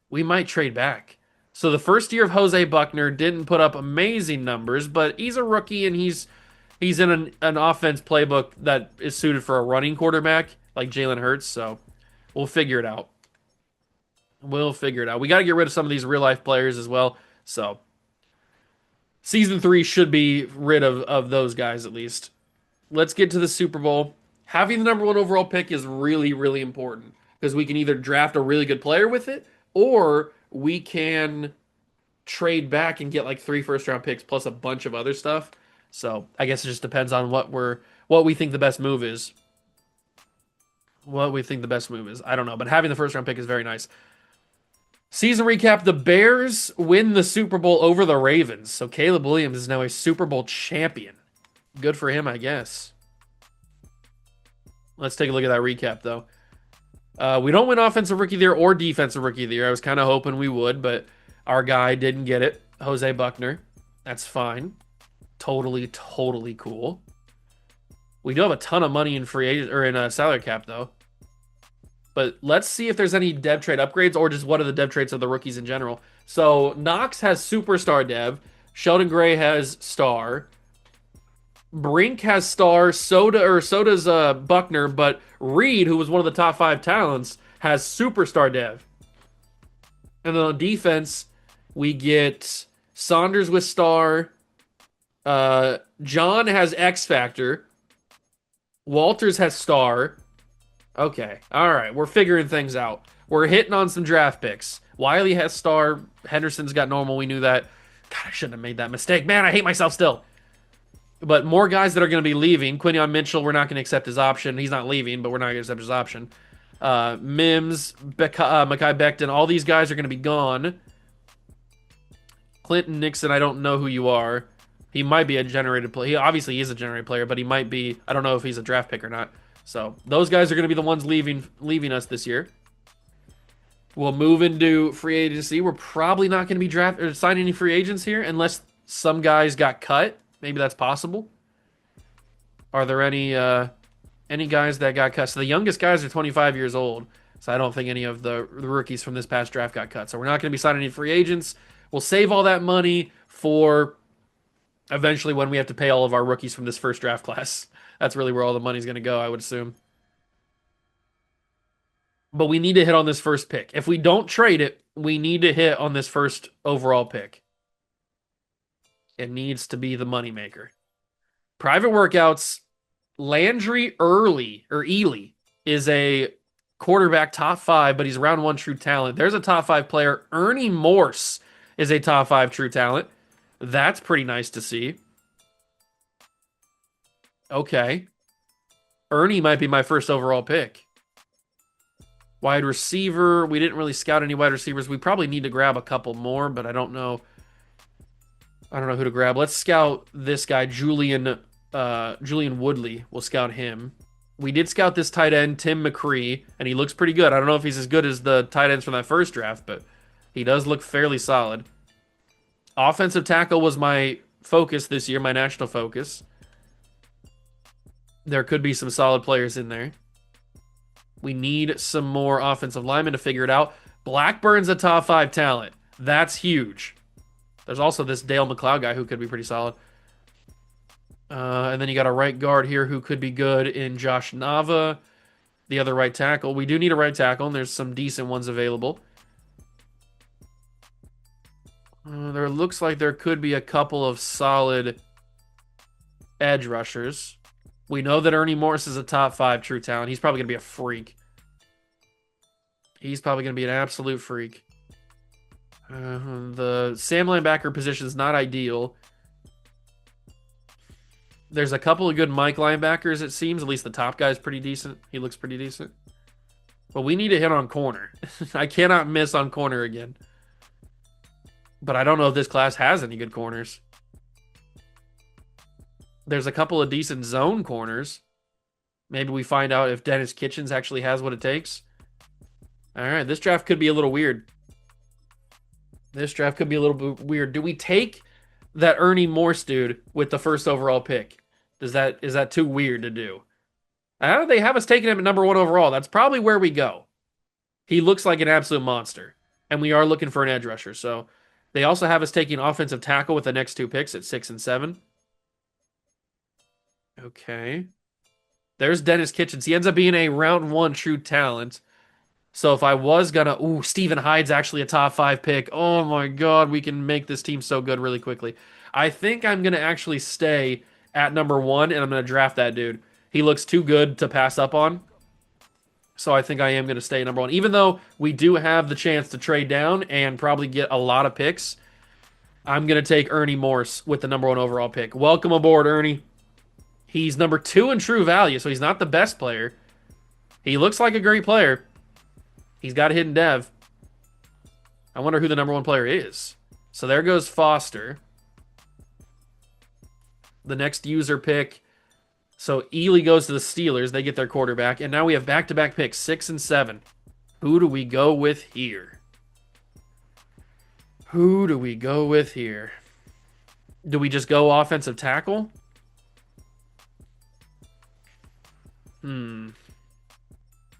we might trade back. So the first year of Jose Buckner didn't put up amazing numbers, but he's a rookie and he's in an offense playbook that is suited for a running quarterback like Jalen Hurts. So we'll figure it out. We'll figure it out. We got to get rid of some of these real life players as well. So season 3 should be rid of those guys at least. Let's get to the Super Bowl. Having the number 1 overall pick is really, really important because we can either draft a really good player with it or we can trade back and get like 3 first-round picks plus a bunch of other stuff. So I guess it just depends on what we think the best move is. What we think the best move is. I don't know, but having the first-round pick is very nice. Season recap, the Bears win the Super Bowl over the Ravens. So Caleb Williams is now a Super Bowl champion. Good for him, I guess. Let's take a look at that recap, though. We don't win Offensive Rookie of the Year or Defensive Rookie of the Year. I was kind of hoping we would, but our guy didn't get it. Jose Buckner. That's fine. Totally, totally cool. We do have a ton of money in free agent or in salary cap, though. But let's see if there's any dev trade upgrades or just what are the dev traits of the rookies in general. So Knox has superstar dev. Sheldon Gray has star. Brink has star, Soda's Buckner, but Reed, who was one of the top 5 talents, has superstar dev. And then on defense, we get Saunders with star. John has X Factor. Walters has star. Okay. All right. We're figuring things out. We're hitting on some draft picks. Wiley has star. Henderson's got normal. We knew that. God, I shouldn't have made that mistake. Man, I hate myself still. But more guys that are going to be leaving. Quinion Mitchell, we're not going to accept his option. He's not leaving, but we're not going to accept his option. Mims, Mekhi Becton, all these guys are going to be gone. Clinton Nixon, I don't know who you are. He might be a generated player. He obviously is a generated player, but he might be. I don't know if he's a draft pick or not. So those guys are going to be the ones leaving us this year. We'll move into free agency. We're probably not going to be signing any free agents here unless some guys got cut. Maybe that's possible. Are there any guys that got cut? So the youngest guys are 25 years old. So I don't think any of the rookies from this past draft got cut. So we're not going to be signing any free agents. We'll save all that money for eventually when we have to pay all of our rookies from this first draft class. That's really where all the money's going to go, I would assume. But we need to hit on this first pick. If we don't trade it, we need to hit on this first overall pick. It needs to be the moneymaker. Private workouts, Landry Ely is a quarterback top 5, but he's round 1 true talent. There's a top 5 player. Ernie Morse is a top 5 true talent. That's pretty nice to see. Okay. Ernie might be my first overall pick. Wide receiver, we didn't really scout any wide receivers. We probably need to grab a couple more, but I don't know. I don't know who to grab. Let's scout this guy, Julian Woodley. We'll scout him. We did scout this tight end, Tim McCree, and he looks pretty good. I don't know if he's as good as the tight ends from that first draft, but he does look fairly solid. Offensive tackle was my focus this year, my national focus. There could be some solid players in there. We need some more offensive linemen to figure it out. Blackburn's a top 5 talent. That's huge. There's also this Dale McLeod guy who could be pretty solid. And then you got a right guard here who could be good in Josh Nava. The other right tackle. We do need a right tackle, and there's some decent ones available. There looks like there could be a couple of solid edge rushers. We know that Ernie Morris is a top 5 true talent. He's probably going to be a freak. He's probably going to be an absolute freak. The Sam linebacker position is not ideal. There's a couple of good Mike linebackers, it seems. At least the top guy is pretty decent. He looks pretty decent. But we need to hit on corner. I cannot miss on corner again. But I don't know if this class has any good corners. There's a couple of decent zone corners. Maybe we find out if Dennis Kitchens actually has what it takes. All right, this draft could be a little weird. This draft could be a little bit weird. Do we take that Ernie Morse dude with the first overall pick? Is that too weird to do? They have us taking him at number 1 overall. That's probably where we go. He looks like an absolute monster. And we are looking for an edge rusher. So they also have us taking offensive tackle with the next 2 picks at 6 and 7. Okay. There's Dennis Kitchens. He ends up being a round 1 true talent. So if I was gonna, Stephen Hyde's actually a top 5 pick. Oh my God, we can make this team so good really quickly. I think I'm gonna actually stay at number 1 and I'm gonna draft that dude. He looks too good to pass up on. So I think I am gonna stay number 1. Even though we do have the chance to trade down and probably get a lot of picks, I'm gonna take Ernie Morse with the number 1 overall pick. Welcome aboard, Ernie. He's number 2 in true value, so he's not the best player. He looks like a great player. He's got a hidden dev. I wonder who the number 1 player is. So there goes Foster. The next user pick. So Ely goes to the Steelers. They get their quarterback. And now we have back-to-back picks, 6 and 7. Who do we go with here? Who do we go with here? Do we just go offensive tackle? I'm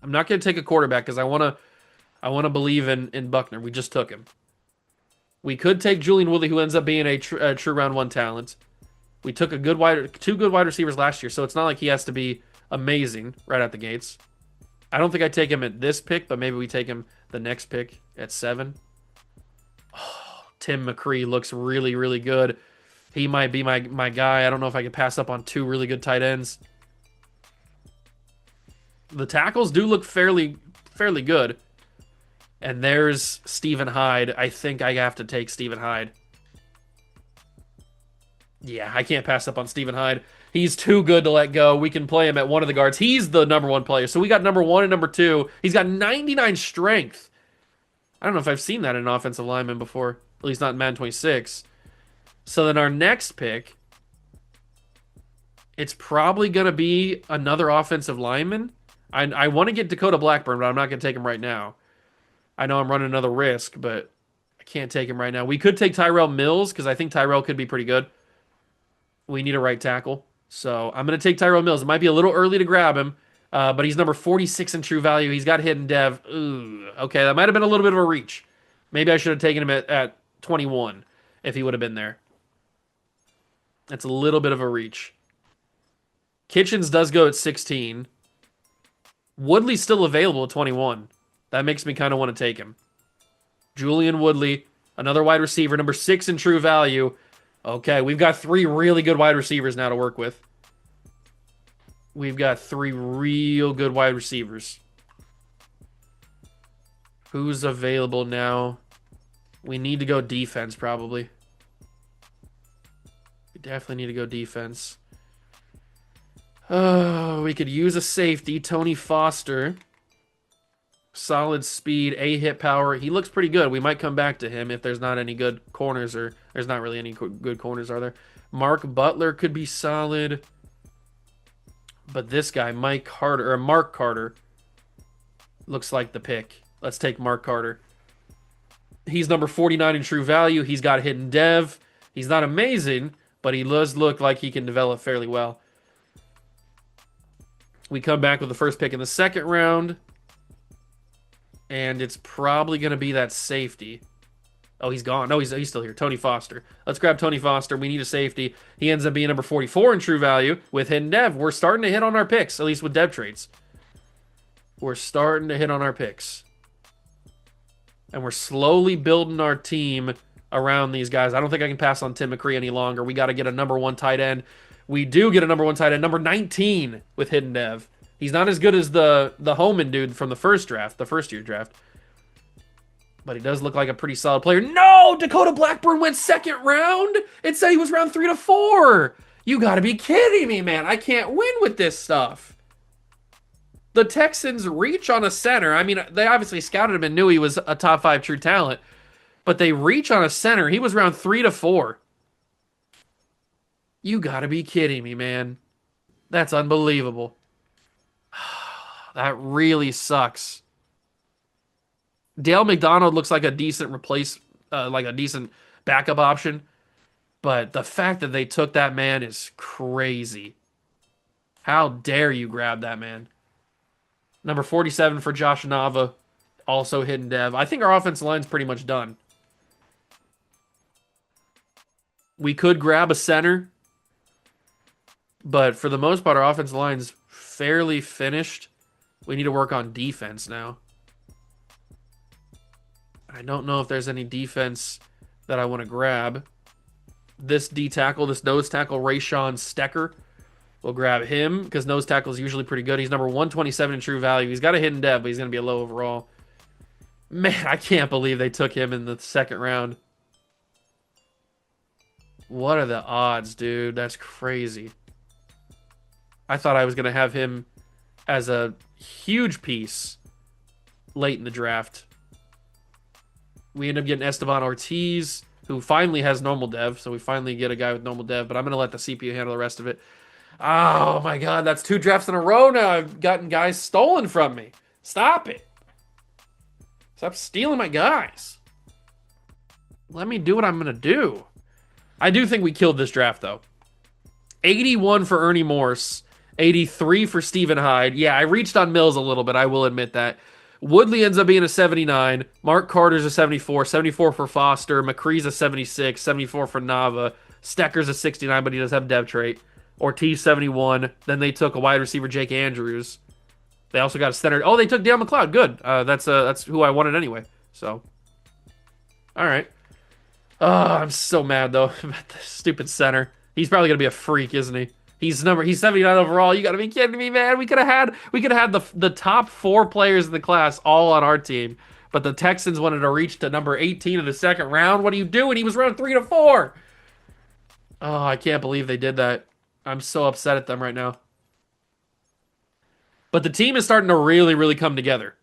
not going to take a quarterback because I want to believe in Buckner. We just took him. We could take Julian Woodley, who ends up being a true round 1 talent. We took two good wide receivers last year, so it's not like he has to be amazing right out the gates. I don't think I take him at this pick, but maybe we take him the next pick at 7. Tim McCree looks really, really good. He might be my guy. I don't know if I could pass up on 2 really good tight ends. The tackles do look fairly good. And there's Stephen Hyde. I think I have to take Stephen Hyde. Yeah, I can't pass up on Stephen Hyde. He's too good to let go. We can play him at one of the guards. He's the number 1 player. So we got number 1 and number 2. He's got 99 strength. I don't know if I've seen that in an offensive lineman before. At least not in Madden 26. So then our next pick, it's probably going to be another offensive lineman. I want to get Dakota Blackburn, but I'm not going to take him right now. I know I'm running another risk, but I can't take him right now. We could take Tyrell Mills because I think Tyrell could be pretty good. We need a right tackle. So I'm going to take Tyrell Mills. It might be a little early to grab him, but he's number 46 in true value. He's got hidden dev. Ooh, okay, that might have been a little bit of a reach. Maybe I should have taken him at 21 if he would have been there. That's a little bit of a reach. Kitchens does go at 16. Woodley's still available at 21. That makes me kind of want to take him. Julian Woodley, another wide receiver, number 6 in true value. Okay, we've got 3 really good wide receivers now to work with. We've got 3 real good wide receivers. Who's available now? We need to go defense, probably. We definitely need to go defense. Oh, we could use a safety. Tony Foster. Solid speed, A hit power. He looks pretty good. We might come back to him if there's not any good corners, or there's not really any good corners, are there? Mark Butler could be solid. But this guy, Mark Carter, looks like the pick. Let's take Mark Carter. He's number 49 in true value. He's got hidden dev. He's not amazing, but he does look like he can develop fairly well. We come back with the first pick in the second round. And it's probably going to be that safety. Oh, he's gone. No, he's still here. Tony Foster. Let's grab Tony Foster. We need a safety. He ends up being number 44 in true value with hidden dev. We're starting to hit on our picks, at least with dev traits. We're starting to hit on our picks. And we're slowly building our team around these guys. I don't think I can pass on Tim McCree any longer. We got to get a number 1 tight end. We do get a number 1 tight end, number 19 with hidden dev. He's not as good as the Homan dude from the first year draft. But he does look like a pretty solid player. No! Dakota Blackburn went second round? It said he was round 3 to 4. You gotta be kidding me, man. I can't win with this stuff. The Texans reach on a center. I mean, they obviously scouted him and knew he was a top 5 true talent. But they reach on a center. He was round 3 to 4. You gotta be kidding me, man. That's unbelievable. That really sucks. Dale McDonald looks like a decent like a decent backup option. But the fact that they took that man is crazy. How dare you grab that man? Number 47 for Josh Nava. Also hidden dev. I think our offensive line's pretty much done. We could grab a center. But for the most part, our offensive line's fairly finished. We need to work on defense now. I don't know if there's any defense that I want to grab. This nose tackle, Rayshawn Stecker. We'll grab him because nose tackle is usually pretty good. He's number 127 in true value. He's got a hidden dev, but he's going to be a low overall. Man, I can't believe they took him in the second round. What are the odds, dude? That's crazy. I thought I was going to have him as a huge piece late in the draft. We end up getting Esteban Ortiz, who finally has normal dev. So we finally get a guy with normal dev, but I'm going to let the CPU handle the rest of it. Oh my God, that's 2 drafts in a row now. I've gotten guys stolen from me. Stop it. Stop stealing my guys. Let me do what I'm going to do. I do think we killed this draft, though. 81 for Ernie Morse. 83 for Stephen Hyde. Yeah, I reached on Mills a little bit. I will admit that. Woodley ends up being a 79. Mark Carter's a 74. 74 for Foster. McCree's a 76. 74 for Nava. Stecker's a 69, but he does have dev trait. Ortiz 71. Then they took a wide receiver, Jake Andrews. They also got a center. Oh, they took Dale McLeod. Good. That's who I wanted anyway. So, all right. Oh, I'm so mad though about the stupid center. He's probably gonna be a freak, isn't he? He's 79 overall. You gotta be kidding me, man. We could have had the top 4 players in the class all on our team, but the Texans wanted to reach to number 18 in the second round. What are you doing? He was round 3 to 4. Oh, I can't believe they did that. I'm so upset at them right now. But the team is starting to really, really come together.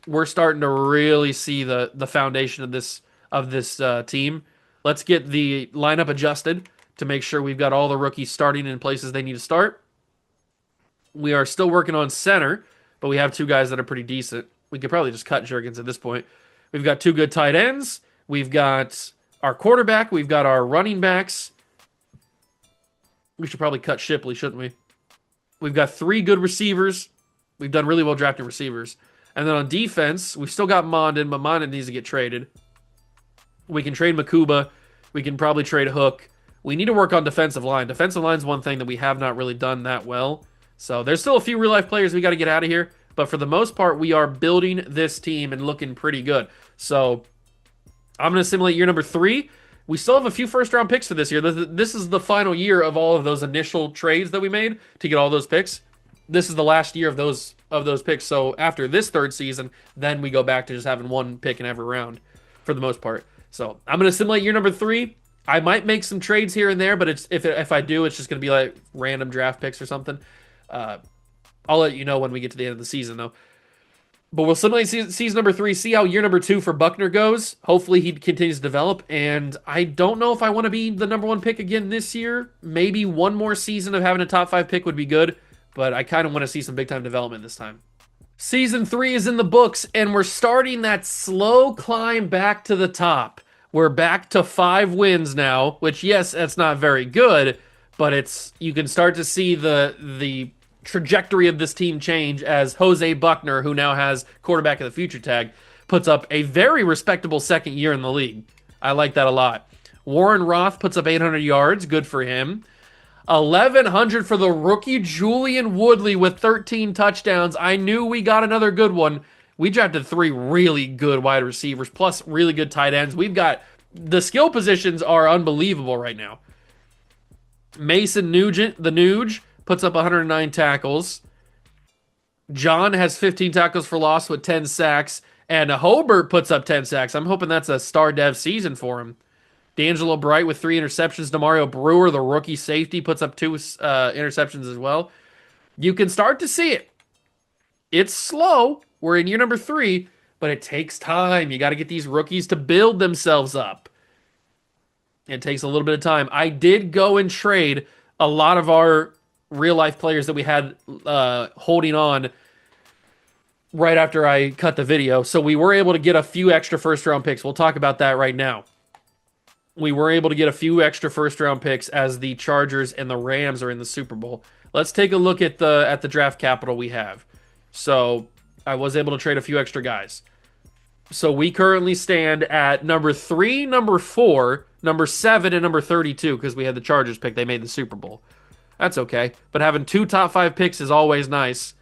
We're starting to really see the foundation of this team. Let's get the lineup adjusted to make sure we've got all the rookies starting in places they need to start. We are still working on center, but we have 2 guys that are pretty decent. We could probably just cut Jurgens at this point. We've got 2 good tight ends. We've got our quarterback. We've got our running backs. We should probably cut Shipley, shouldn't we? We've got 3 good receivers. We've done really well drafting receivers. And then on defense, we've still got Mondin, but Mondin needs to get traded. We can trade Makuba. We can probably trade Hook. We need to work on defensive line. Defensive line is one thing that we have not really done that well. So there's still a few real-life players we got to get out of here. But for the most part, we are building this team and looking pretty good. So I'm going to simulate year number 3. We still have a few first-round picks for this year. This is the final year of all of those initial trades that we made to get all those picks. This is the last year of those picks. So after this 3rd season, then we go back to just having 1 pick in every round for the most part. So I'm going to simulate year number 3. I might make some trades here and there, but if I do, it's just going to be like random draft picks or something. I'll let you know when we get to the end of the season, though. But we'll simulate season number 3, see how year number 2 for Buckner goes. Hopefully he continues to develop, and I don't know if I want to be the number 1 pick again this year. Maybe one more season of having a top 5 pick would be good, but I kind of want to see some big-time development this time. Season 3 is in the books, and we're starting that slow climb back to the top. We're back to 5 wins now, which, yes, that's not very good, but you can start to see the trajectory of this team change as Jose Buckner, who now has quarterback of the future tag, puts up a very respectable second year in the league. I like that a lot. Warren Roth puts up 800 yards. Good for him. 1,100 for the rookie Julian Woodley with 13 touchdowns. I knew we got another good one. We drafted 3 really good wide receivers, plus really good tight ends. We've got the skill positions are unbelievable right now. Mason Nugent, the Nuge, puts up 109 tackles. John has 15 tackles for loss with 10 sacks. And Hobart puts up 10 sacks. I'm hoping that's a star dev season for him. D'Angelo Bright with 3 interceptions. Demario Brewer, the rookie safety, puts up 2 interceptions as well. You can start to see it. It's slow. We're in year number 3, but it takes time. You got to get these rookies to build themselves up. It takes a little bit of time. I did go and trade a lot of our real-life players that we had holding on right after I cut the video. So we were able to get a few extra first-round picks. We'll talk about that right now. We were able to get a few extra first-round picks as the Chargers and the Rams are in the Super Bowl. Let's take a look at the draft capital we have. So I was able to trade a few extra guys. So we currently stand at number 3, number 4, number 7, and number 32 because we had the Chargers pick. They made the Super Bowl. That's okay. But having 2 top 5 picks is always nice.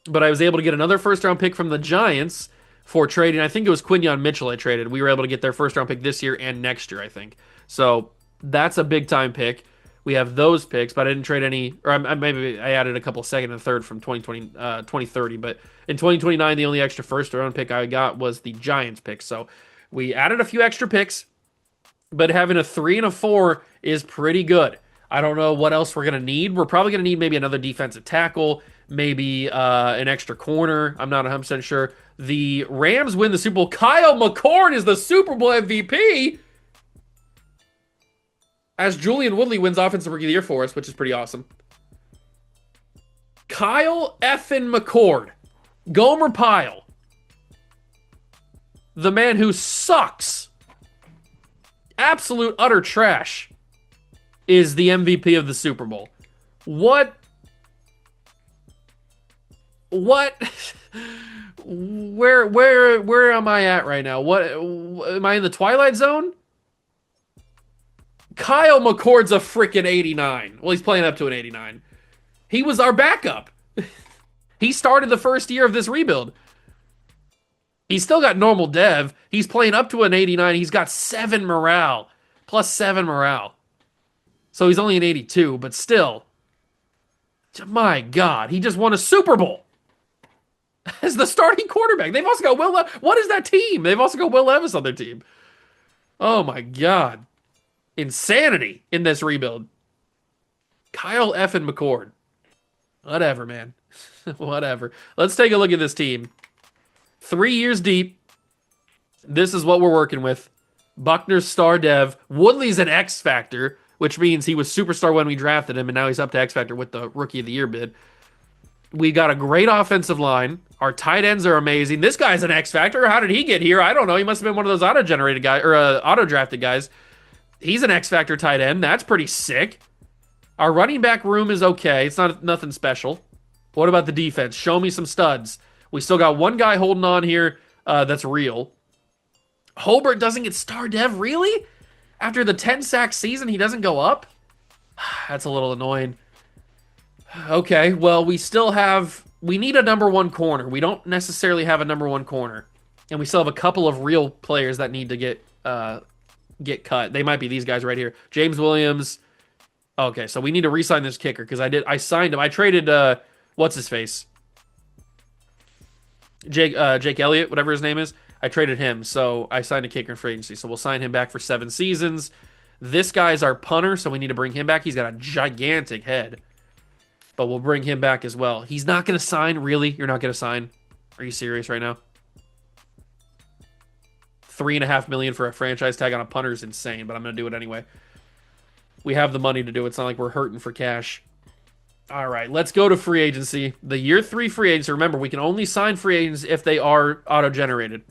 But I was able to get another first-round pick from the Giants for trading. I think it was Quinyon Mitchell I traded. We were able to get their first-round pick this year and next year, I think. So that's a big-time pick. We have those picks, but I didn't trade any, or maybe I added a couple second and third from 2030. But in 2029, the only extra first-round pick I got was the Giants pick. So we added a few extra picks, but having a 3 and a 4 is pretty good. I don't know what else we're going to need. We're probably going to need maybe another defensive tackle, maybe an extra corner. I'm not 100% sure. The Rams win the Super Bowl. Kyle McCord is the Super Bowl MVP. As Julian Woodley wins Offensive Rookie of the Year for us, which is pretty awesome. Kyle effing McCord. Gomer Pyle. The man who sucks. Absolute utter trash. Is the MVP of the Super Bowl. What? Where am I at right now? What am I in the Twilight Zone? Kyle McCord's a freaking 89. Well, he's playing up to an 89. He was our backup. He started the first year of this rebuild. He's still got normal dev. He's playing up to an 89. He's got 7 morale, plus 7 morale. So he's only an 82, but still. My God, he just won a Super Bowl as the starting quarterback. They've also got What is that team? They've also got Will Levis on their team. Oh my God. Insanity in this rebuild. Kyle effing McCord. Whatever, man. Whatever. Let's take a look at this team. 3 years deep. This is what we're working with. Buckner's star dev. Woodley's an X Factor, which means he was superstar when we drafted him, and now he's up to X Factor with the Rookie of the Year bid. We got a great offensive line. Our tight ends are amazing. This guy's an X Factor. How did he get here? I don't know. He must have been one of those auto-generated guys, or auto-drafted guys. He's an X Factor tight end. That's pretty sick. Our running back room is okay. It's not nothing special. What about the defense? Show me some studs. We still got one guy holding on here that's real. Holbert doesn't get star dev, really? After the 10 sack season, he doesn't go up? That's a little annoying. Okay, well, we need a number one corner. We don't necessarily have a number one corner. And we still have a couple of real players that need to get cut. They might be these guys right here. James Williams. Okay, so we need to re-sign this kicker because I signed him. I traded what's his face? Jake Elliott, whatever his name is. I traded him, so I signed a kicker in free agency. So we'll sign him back for 7 seasons. This guy's our punter, so we need to bring him back. He's got a gigantic head, but we'll bring him back as well. He's not going to sign, really? You're not going to sign? Are you serious right now? $3.5 million for a franchise tag on a punter is insane, but I'm going to do it anyway. We have the money to do it. It's not like we're hurting for cash. All right, let's go to free agency. The year 3 free agents. Remember, we can only sign free agents if they are auto-generated.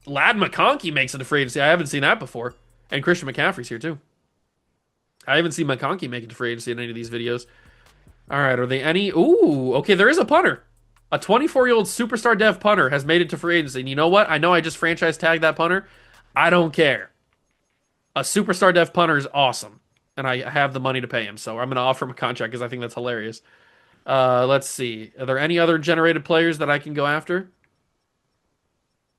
Lad McConkey makes it to free agency. I haven't seen that before. And Christian McCaffrey's here too. I haven't seen McConkey make it to free agency in any of these videos. All right, are they any? Ooh, okay, there is a punter. A 24-year-old superstar dev punter has made it to free agency. And you know what? I know I just franchise tagged that punter. I don't care. A superstar dev punter is awesome. And I have the money to pay him. So I'm going to offer him a contract because I think that's hilarious. Let's see. Are there any other generated players that I can go after?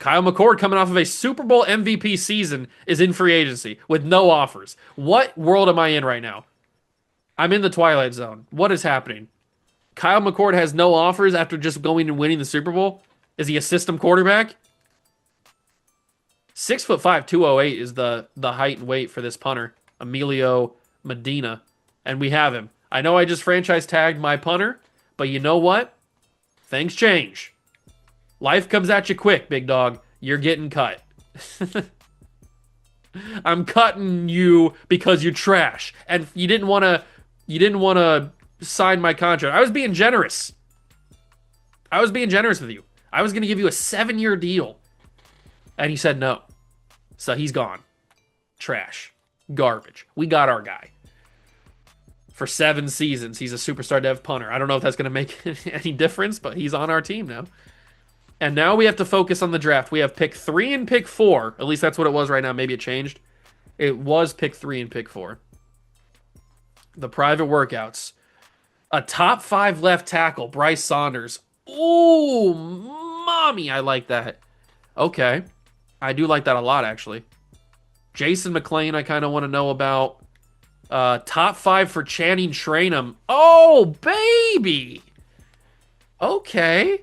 Kyle McCord, coming off of a Super Bowl MVP season, is in free agency with no offers. What world am I in right now? I'm in the Twilight Zone. What is happening? Kyle McCord has no offers after just going and winning the Super Bowl? Is he a system quarterback? 6'5", 208 is the height and weight for this punter, Emilio Medina. And we have him. I know I just franchise tagged my punter, but you know what? Things change. Life comes at you quick, big dog. You're getting cut. I'm cutting you because you're trash. And you didn't want to sign my contract. I was being generous. I was being generous with you. I was going to give you a 7-year deal. And he said no. So he's gone. Trash. Garbage. We got our guy. For 7 seasons, he's a superstar dev punter. I don't know if that's going to make any difference, but he's on our team now. And now we have to focus on the draft. We have pick 3 and pick 4. At least that's what it was right now. Maybe it changed. It was pick 3 and pick 4. The private workouts. A top 5 left tackle, Bryce Saunders. Ooh, mommy, I like that. Okay. I do like that a lot, actually. Jason McClain, I kind of want to know about. Top 5 for Channing Trainum. Oh, baby. Okay.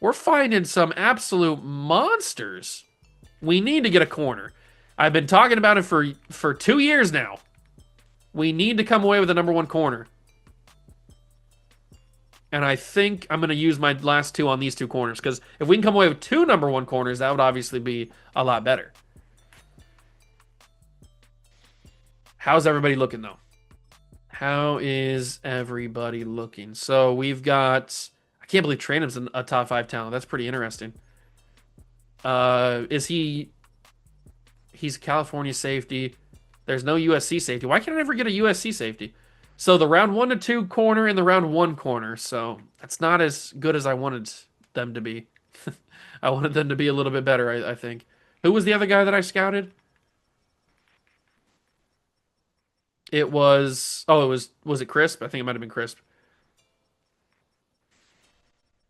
We're finding some absolute monsters. We need to get a corner. I've been talking about it for 2 years now. We need to come away with a number 1 corner. And I think I'm going to use my last 2 on these 2 corners. Because if we can come away with 2 number 1 corners, that would obviously be a lot better. How's everybody looking, though? How is everybody looking? So we've got... I can't believe Trainum's a top 5 talent. That's pretty interesting. Is he... He's California safety. There's no USC safety. Why can't I ever get a USC safety? So the round 1 to 2 corner and the round 1 corner. So that's not as good as I wanted them to be. I wanted them to be a little bit better, I think. Who was the other guy that I scouted? It was, oh, was it Crisp? I think it might have been Crisp.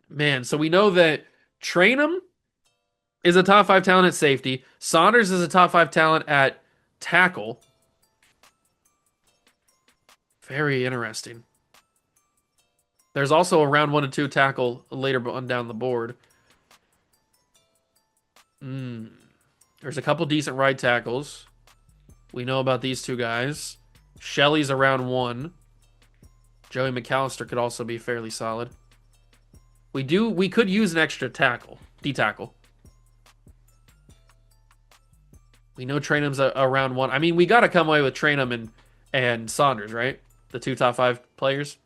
Man, so we know that Trainum is a top five talent at safety. Saunders is a top five talent at tackle. Very interesting. There's also a round one and two tackle later on down the board. Mm. There's a couple decent right tackles. We know about these two guys. Shelley's a round one. Joey McAllister could also be fairly solid. We could use an extra tackle, D tackle. We know Trainum's a round one. I mean, we got to come away with Trainum and Saunders, right? The two top five players.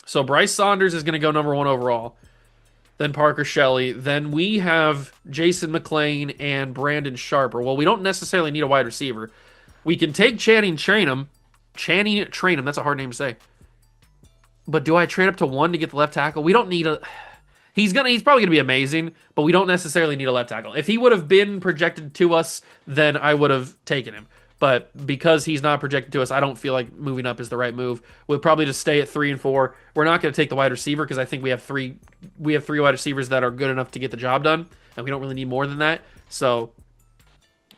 So Bryce Saunders is going to go number one overall. Then Parker Shelley. Then we have Jason McClain and Brandon Sharper. Well, we don't necessarily need a wide receiver. We can take Channing Trainum. Channing Trainum, that's a hard name to say. But do I trade up to one to get the left tackle? We don't need a. He's probably gonna be amazing, but we don't necessarily need a left tackle. If he would have been projected to us, then I would have taken him. But because he's not projected to us, I don't feel like moving up is the right move. We'll probably just stay at 3 and 4. We're not going to take the wide receiver because I think we have three wide receivers that are good enough to get the job done, and we don't really need more than that. So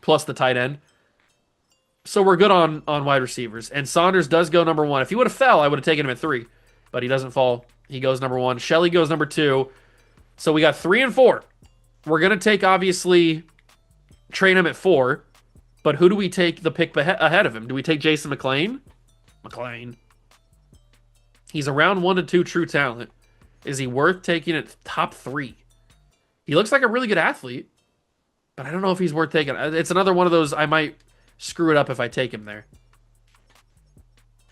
plus the tight end. So we're good on wide receivers. And Saunders does go number one. If he would have fell, I would have taken him at 3. But he doesn't fall. He goes number 1. Shelley goes number 2. So we got 3 and 4. We're going to take, obviously, train him at 4. But who do we take the pick ahead of him? Do we take Jason McClain? McClain. He's a round 1 to 2 true talent. Is he worth taking at top 3? He looks like a really good athlete. But I don't know if he's worth taking. It's another one of those I might screw it up if I take him there.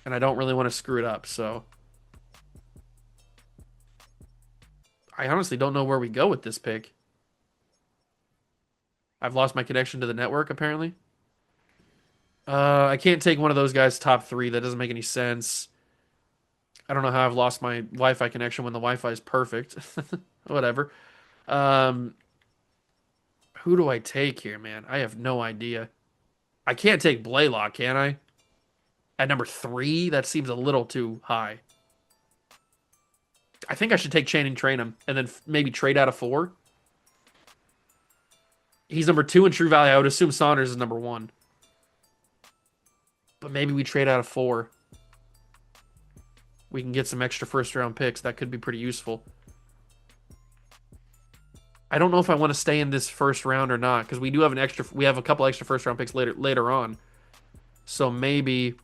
And I don't really want to screw it up, so I honestly don't know where we go with this pick. I've lost my connection to the network, apparently. I can't take one of those guys top 3. That doesn't make any sense. I don't know how I've lost my Wi-Fi connection when the Wi-Fi is perfect. Whatever. Who do I take here, man? I have no idea. I can't take Blaylock, can I? At number 3? That seems a little too high. I think I should take Channing Trainum and then maybe trade out of 4. He's number 2 in True Value. I would assume Saunders is number 1. But maybe we trade out of 4. We can get some extra first round picks. That could be pretty useful. I don't know if I want to stay in this first round or not because we do have we have a couple extra first round picks later on. So maybe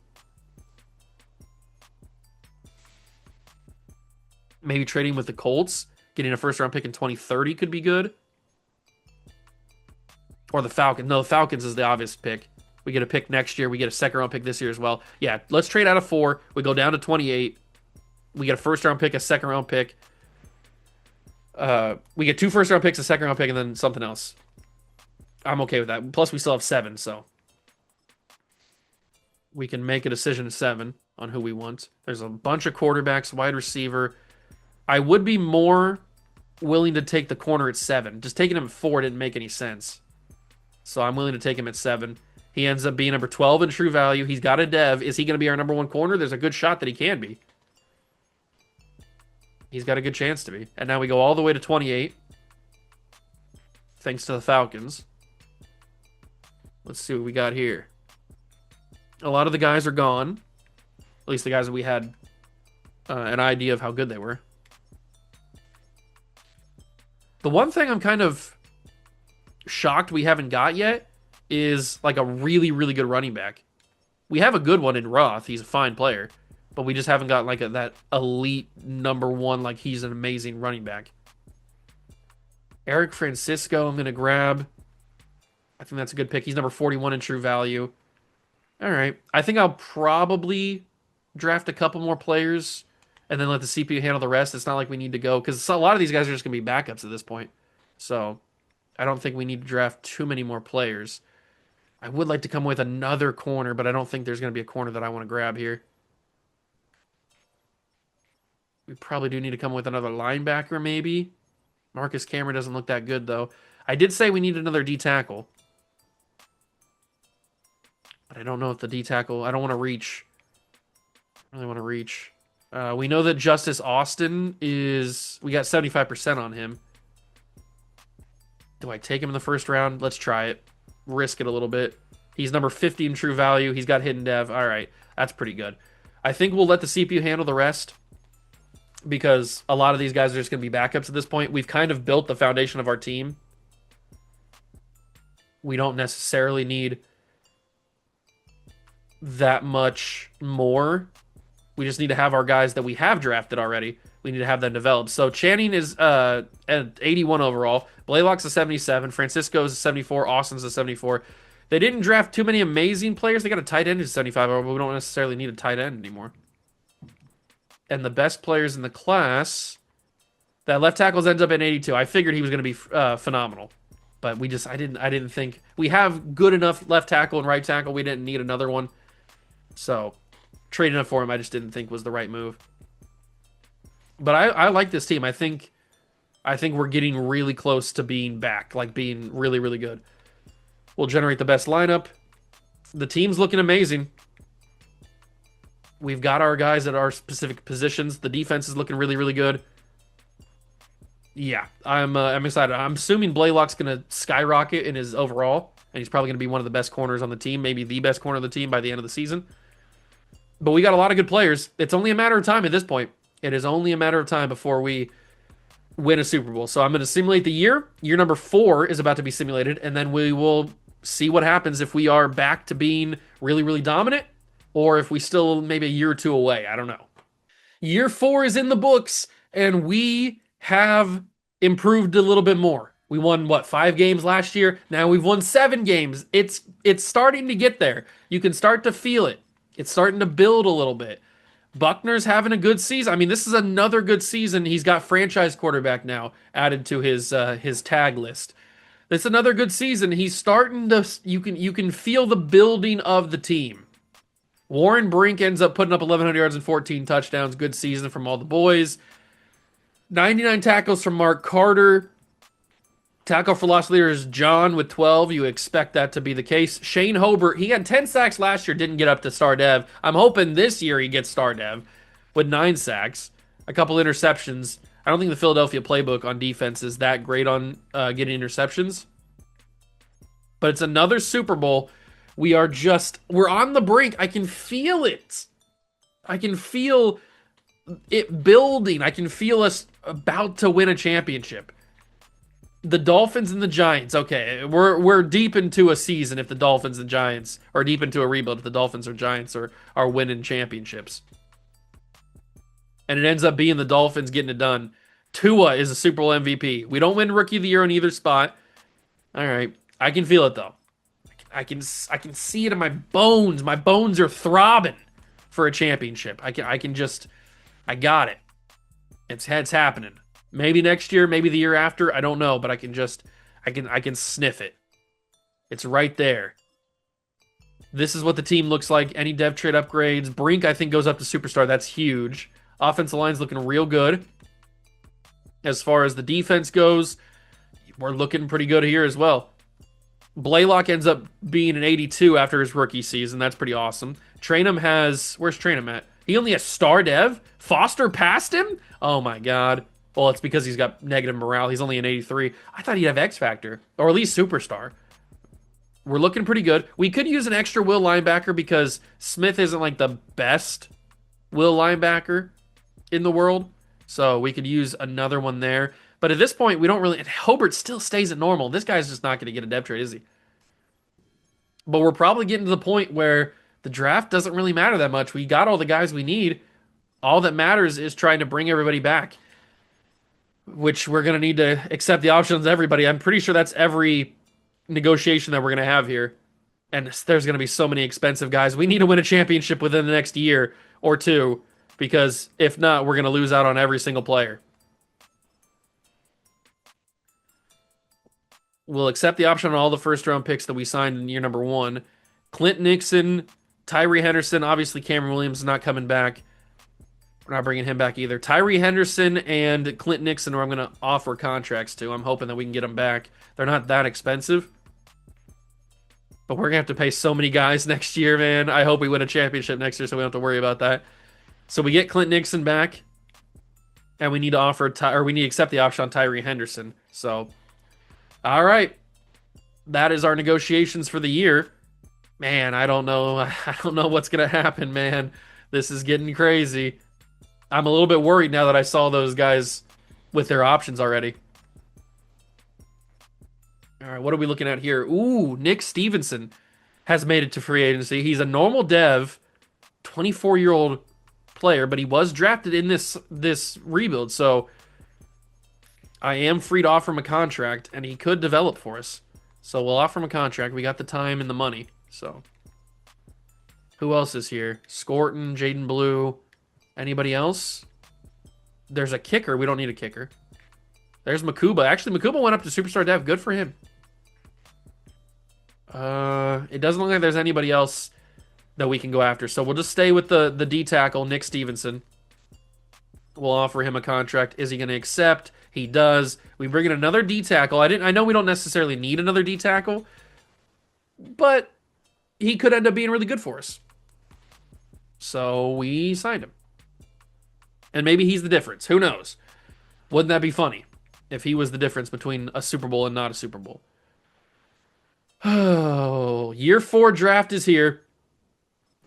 trading with the Colts, getting a first round pick in 2030 could be good. Or the Falcons. No, the Falcons is the obvious pick. We get a pick next year. We get a second round pick this year as well. Yeah, let's trade out of 4. We go down to 28. We get a first round pick, a second round pick. We get 2 first round picks, a second round pick, and then something else. I'm okay with that. Plus, we still have 7, so we can make a decision at 7 on who we want. There's a bunch of quarterbacks, wide receiver. I would be more willing to take the corner at 7. Just taking him at 4 didn't make any sense. So I'm willing to take him at 7. He ends up being number 12 in True Value. He's got a dev. Is he going to be our number 1 corner? There's a good shot that he can be. He's got a good chance to be. And now we go all the way to 28. Thanks to the Falcons. Let's see what we got here. A lot of the guys are gone. At least the guys that we had an idea of how good they were. The one thing I'm kind of shocked we haven't got yet is like a really, really good running back. We have a good one in Roth. He's a fine player. But we just haven't got like that elite number 1, like he's an amazing running back. Eric Francisco, I'm going to grab. I think that's a good pick. He's number 41 in True Value. All right. I think I'll probably draft a couple more players and then let the CPU handle the rest. It's not like we need to go because a lot of these guys are just going to be backups at this point. So I don't think we need to draft too many more players. I would like to come with another corner, but I don't think there's going to be a corner that I want to grab here. We probably do need to come with another linebacker, maybe. Marcus Cameron doesn't look that good, though. I did say we need another D tackle. But I don't know if the D tackle. I don't want to reach. I really want to reach. We know that Justice Austin is. We got 75% on him. Do I take him in the first round? Let's try it. Risk it a little bit. He's number 50 in true value. He's got hidden dev. All right. That's pretty good. I think we'll let the CPU handle the rest because a lot of these guys are just going to be backups at this point. We've kind of built the foundation of our team. We don't necessarily need that much more. We just need to have our guys that we have drafted already. We need to have them developed. So Channing is at 81 overall. Blaylock's a 77. Francisco's a 74. Austin's a 74. They didn't draft too many amazing players. They got a tight end who's 75, but we don't necessarily need a tight end anymore. And the best players in the class, that left tackles ends up at 82. I figured he was going to be phenomenal, but I didn't think we have good enough left tackle and right tackle. We didn't need another one, so trading up for him, I just didn't think was the right move. But I like this team. I think we're getting really close to being back, like being really, really good. We'll generate the best lineup. The team's looking amazing. We've got our guys at our specific positions. The defense is looking really, really good. Yeah, I'm excited. I'm assuming Blaylock's going to skyrocket in his overall, and he's probably going to be one of the best corners on the team, maybe the best corner of the team by the end of the season. But we got a lot of good players. It's only a matter of time at this point. It is only a matter of time before we win a Super Bowl. So I'm going to simulate the year. Year number 4 is about to be simulated, and then we will see what happens if we are back to being really, really dominant, or if we still maybe a year or two away. I don't know. Year 4 is in the books, and we have improved a little bit more. We won, what, 5 games last year? Now we've won 7 games. It's starting to get there. You can start to feel it. It's starting to build a little bit. Buckner's having a good season. I mean, this is another good season. He's got franchise quarterback now added to his tag list. It's another good season. He's starting to. You can feel the building of the team. Warren Brink ends up putting up 1,100 yards and 14 touchdowns. Good season from all the boys. 99 tackles from Mark Carter. Tackle for loss leader is John with 12. You expect that to be the case. Shane Hobart, he had 10 sacks last year, didn't get up to star dev. I'm hoping this year he gets star dev with 9 sacks, a couple interceptions. I don't think the Philadelphia playbook on defense is that great on getting interceptions. But it's another Super Bowl. We're on the brink. I can feel it. I can feel it building. I can feel us about to win a championship. The Dolphins and the Giants. Okay, we're deep into a season if the Dolphins and Giants are deep into a rebuild if the Dolphins or Giants are winning championships. And it ends up being the Dolphins getting it done. Tua is a Super Bowl MVP. We don't win Rookie of the Year on either spot. All right, I can feel it though. I can see it in my bones. My bones are throbbing for a championship. I got it. It's happening. Maybe next year, maybe the year after, I don't know, but I can sniff it. It's right there. This is what the team looks like. Any dev trade upgrades. Brink, I think, goes up to superstar. That's huge. Offensive line's looking real good. As far as the defense goes, we're looking pretty good here as well. Blaylock ends up being an 82 after his rookie season. That's pretty awesome. Trainum has... Where's Trainum at? He only has star dev? Foster passed him? Oh my god. Well, it's because he's got negative morale. He's only an 83. I thought he'd have X Factor. Or at least superstar. We're looking pretty good. We could use an extra will linebacker because Smith isn't like the best will linebacker in the world. So we could use another one there. But at this point, we don't really... And Hobart still stays at normal. This guy's just not going to get a dev trade, is he? But we're probably getting to the point where the draft doesn't really matter that much. We got all the guys we need. All that matters is trying to bring everybody back. Which we're going to need to accept the options of everybody. I'm pretty sure that's every negotiation that we're going to have here. And there's going to be so many expensive guys. We need to win a championship within the next year or two. Because if not, we're going to lose out on every single player. We'll accept the option on all the first-round picks that we signed in year number 1. Clint Nixon, Tyree Henderson. Obviously, Cameron Williams is not coming back. We're not bringing him back either. Tyree Henderson and Clint Nixon are I'm going to offer contracts to. I'm hoping that we can get them back. They're not that expensive. But we're gonna have to pay so many guys next year, man. I hope we win a championship next year so we don't have to worry about that. So we get Clint Nixon back, and we need to or we need to accept the option on Tyree Henderson. So, all right, that is our negotiations for the year. Man, I don't know. I don't know what's gonna happen, man. This is getting crazy. I'm a little bit worried now that I saw those guys with their options already. All right, what are we looking at here? Ooh, Nick Stevenson has made it to free agency. He's a normal dev, 24-year-old player, but he was drafted in this rebuild, so I am free to offer him a contract, and he could develop for us. So we'll offer him a contract. We got the time and the money. So who else is here? Scorton, Jaden Blue. Anybody else? There's a kicker. We don't need a kicker. There's Makuba. Actually, Makuba went up to Superstar Dev. Good for him. It doesn't look like there's anybody else that we can go after. So we'll just stay with the D tackle, Nick Stevenson. We'll offer him a contract. Is he going to accept? He does. We bring in another D tackle. I know we don't necessarily need another D tackle, but he could end up being really good for us. So we signed him. And maybe he's the difference. Who knows? Wouldn't that be funny if he was the difference between a Super Bowl and not a Super Bowl? Oh, year 4 draft is here.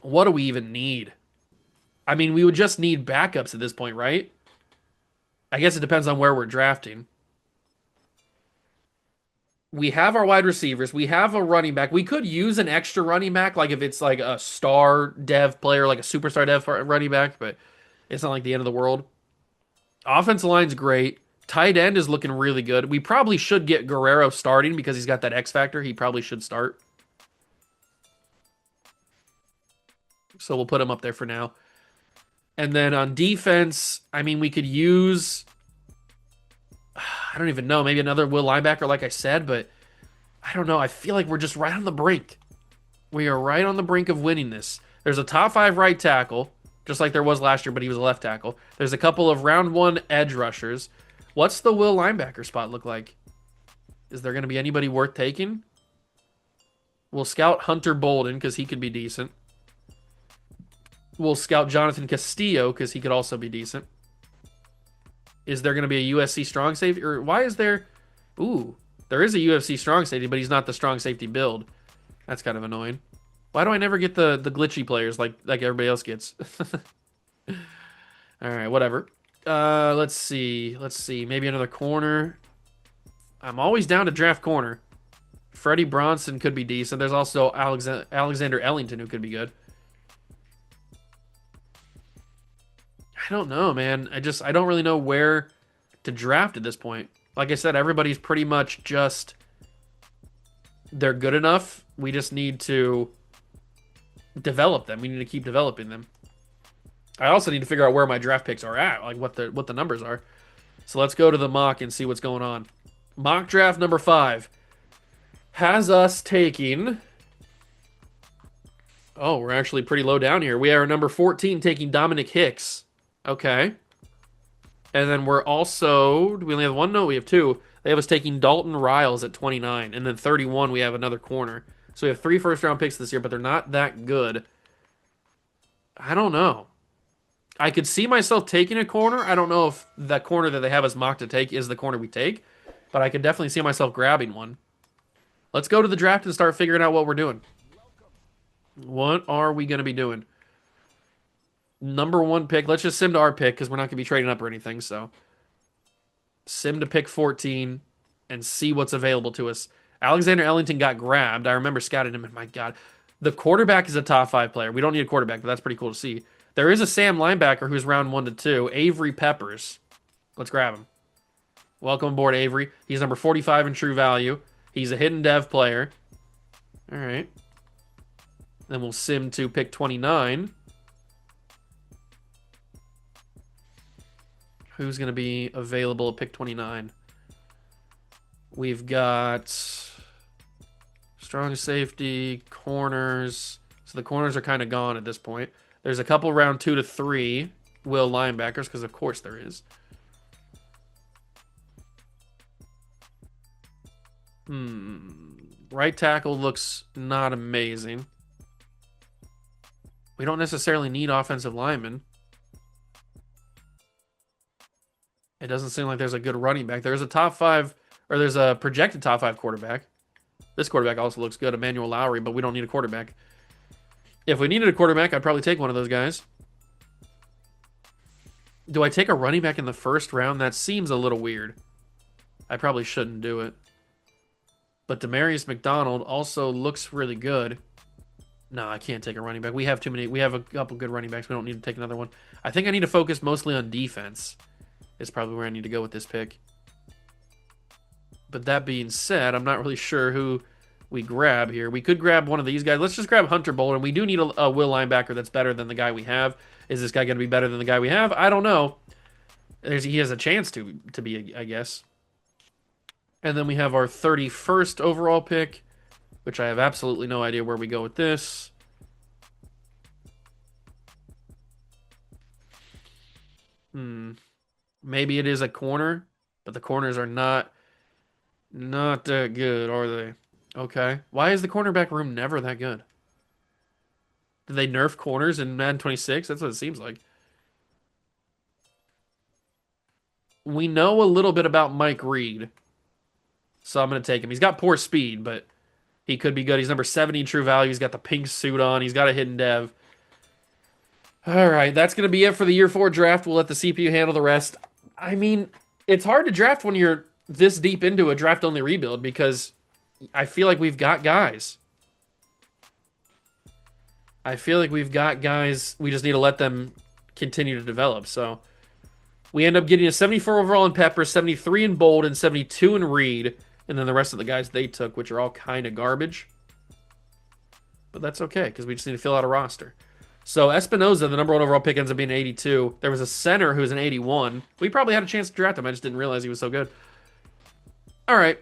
What do we even need? I mean, we would just need backups at this point, right? I guess it depends on where we're drafting. We have our wide receivers. We have a running back. We could use an extra running back, like if it's like a star dev player, like a superstar dev running back, but it's not like the end of the world. Offensive line's great. Tight end is looking really good. We probably should get Guerrero starting because he's got that X factor. He probably should start. So we'll put him up there for now. And then on defense, I mean, we could use, I don't even know, maybe another will linebacker, like I said, but I don't know. I feel like we're just right on the brink. We are right on the brink of winning this. There's a top 5 right tackle, just like there was last year, but he was a left tackle. There's a couple of round 1 edge rushers. What's the will linebacker spot look like? Is there going to be anybody worth taking? We'll scout Hunter Bolden because he could be decent. We'll scout Jonathan Castillo because he could also be decent. Is there going to be a USC strong safety? Or why is there... Ooh, there is a UFC strong safety, but he's not the strong safety build. That's kind of annoying. Why do I never get the glitchy players like everybody else gets? All right, whatever. Let's see. Maybe another corner. I'm always down to draft corner. Freddie Bronson could be decent. There's also Alexander Ellington who could be good. I don't know, man. I don't really know where to draft at this point. Like I said, everybody's pretty much just, they're good enough. We just need to develop them. We need to keep developing them. I also need to figure out where my draft picks are at, like what the numbers are. So let's go to the mock and see what's going on. Mock draft number 5 has us taking... Oh, we're actually pretty low down here. We are number 14 taking Dominic Hicks. Okay. And then we're also... Do we only have one? No, we have 2. They have us taking Dalton Riles at 29. And then 31, we have another corner. So we have 3 first-round picks this year, but they're not that good. I don't know. I could see myself taking a corner. I don't know if the corner that they have us mocked to take is the corner we take. But I could definitely see myself grabbing one. Let's go to the draft and start figuring out what we're doing. What are we going to be doing? Number 1 pick. Let's just sim to our pick because we're not going to be trading up or anything. So sim to pick 14 and see what's available to us. Alexander Ellington got grabbed. I remember scouting him, and my God. The quarterback is a top 5 player. We don't need a quarterback, but that's pretty cool to see. There is a Sam linebacker who's round 1 to 2. Avery Peppers. Let's grab him. Welcome aboard, Avery. He's number 45 in true value. He's a hidden dev player. All right. Then we'll sim to pick 29. Who's going to be available at pick 29? We've got strong safety, corners. So the corners are kind of gone at this point. There's a couple round 2 to 3 will linebackers, because of course there is. Right tackle looks not amazing. We don't necessarily need offensive linemen. It doesn't seem like there's a good running back. There's a top five, or there's a projected top five quarterback. This quarterback also looks good, Emmanuel Lowry, but we don't need a quarterback. If we needed a quarterback, I'd probably take one of those guys. Do I take a running back in the first round? That seems a little weird. I probably shouldn't do it. But Demarius McDonald also looks really good. No, I can't take a running back. We have too many. We have a couple good running backs. We don't need to take another one. I think I need to focus mostly on defense. Is probably where I need to go with this pick. But that being said, I'm not really sure who we grab here. We could grab one of these guys. Let's just grab Hunter Bolden. We do need a will linebacker that's better than the guy we have. Is this guy going to be better than the guy we have? I don't know. He has a chance to be, I guess. And then we have our 31st overall pick, which I have absolutely no idea where we go with this. Maybe it is a corner, but the corners are not that good, are they? Okay. Why is the cornerback room never that good? Did they nerf corners in Madden 26? That's what it seems like. We know a little bit about Mike Reed, so I'm going to take him. He's got poor speed, but he could be good. He's number 70 in true value. He's got the pink suit on. He's got a hidden dev. All right, that's going to be it for the year 4 draft. We'll let the CPU handle the rest. I mean, it's hard to draft when you're this deep into a draft-only rebuild because I feel like we've got guys. We just need to let them continue to develop. So we end up getting a 74 overall in Pepper, 73 in Bold, and 72 in Reed. And then the rest of the guys they took, which are all kind of garbage. But that's okay, because we just need to fill out a roster. So Espinoza, the number 1 overall pick, ends up being an 82. There was a center who was an 81. We probably had a chance to draft him. I just didn't realize he was so good. All right.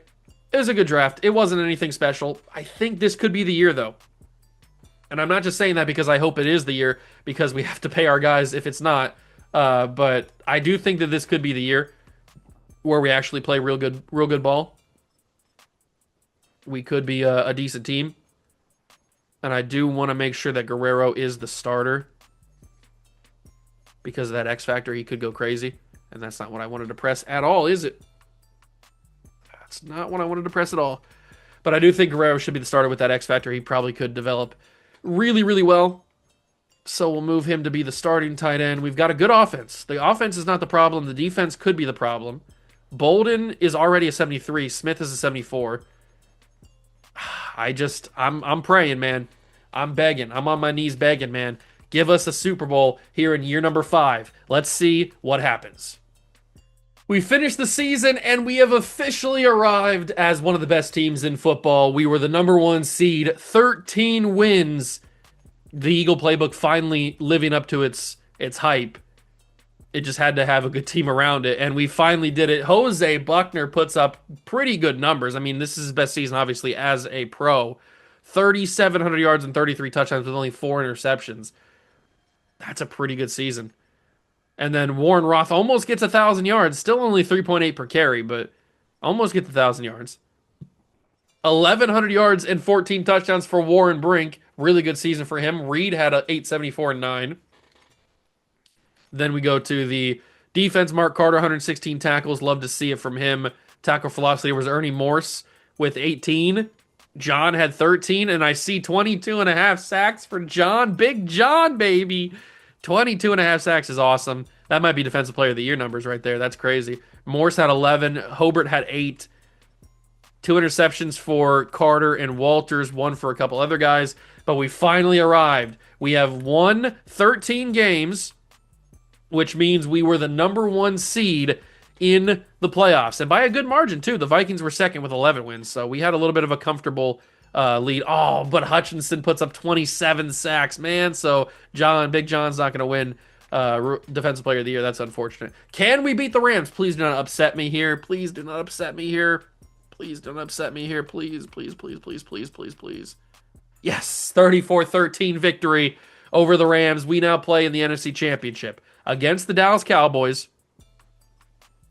It was a good draft. It wasn't anything special. I think this could be the year, though. And I'm not just saying that because I hope it is the year, because we have to pay our guys if it's not. But I do think that this could be the year where we actually play real good ball. We could be a decent team. And I do want to make sure that Guerrero is the starter. Because of that X factor, he could go crazy. And that's not what I wanted to press at all, is it? That's not what I wanted to press at all. But I do think Guerrero should be the starter with that X factor. He probably could develop really, really well. So we'll move him to be the starting tight end. We've got a good offense. The offense is not the problem. The defense could be the problem. Bolden is already a 73. Smith is a 74. I'm praying, man. I'm begging. I'm on my knees begging, man. Give us a Super Bowl here in year number 5. Let's see what happens. We finished the season and we have officially arrived as one of the best teams in football. We were the number 1 seed, 13 wins. The Eagle playbook finally living up to its hype. It just had to have a good team around it, and we finally did it. Jose Buckner puts up pretty good numbers. I mean, this is his best season, obviously, as a pro. 3,700 yards and 33 touchdowns with only 4 interceptions. That's a pretty good season. And then Warren Roth almost gets 1,000 yards. Still only 3.8 per carry, but almost gets 1,000 yards. 1,100 yards and 14 touchdowns for Warren Brink. Really good season for him. Reed had a 874 and 9. Then we go to the defense. Mark Carter, 116 tackles. Love to see it from him. Tackle velocity was Ernie Morse with 18. John had 13, and I see 22 and a half sacks for John. Big John, baby. 22 and a half sacks is awesome. That might be Defensive Player of the Year numbers right there. That's crazy. Morse had 11. Hobart had 8. 2 interceptions for Carter and Walters. 1 for a couple other guys. But we finally arrived. We have won 13 games, which means we were the number 1 seed in the playoffs. And by a good margin, too. The Vikings were second with 11 wins, so we had a little bit of a comfortable lead. Oh, but Hutchinson puts up 27 sacks, man. So Big John's not going to win Defensive Player of the Year. That's unfortunate. Can we beat the Rams? Please do not upset me here. Please do not upset me here. Please don't upset me here. Please, please, please, please, please, please, please. Yes, 34-13 victory over the Rams. We now play in the NFC Championship against the Dallas Cowboys.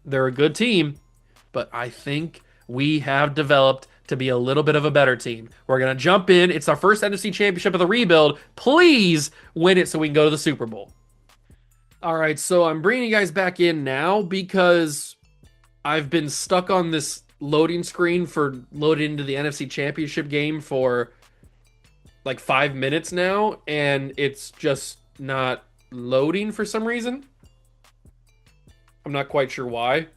They're a good team, but I think we have developed to be a little bit of a better team. We're going to jump in. It's our first NFC championship of the rebuild. Please win it so we can go to the Super Bowl. All right, so I'm bringing you guys back in now because I've been stuck on this loading screen for loading into the NFC championship game for like 5 minutes now, and it's just not loading for some reason. I'm not quite sure why.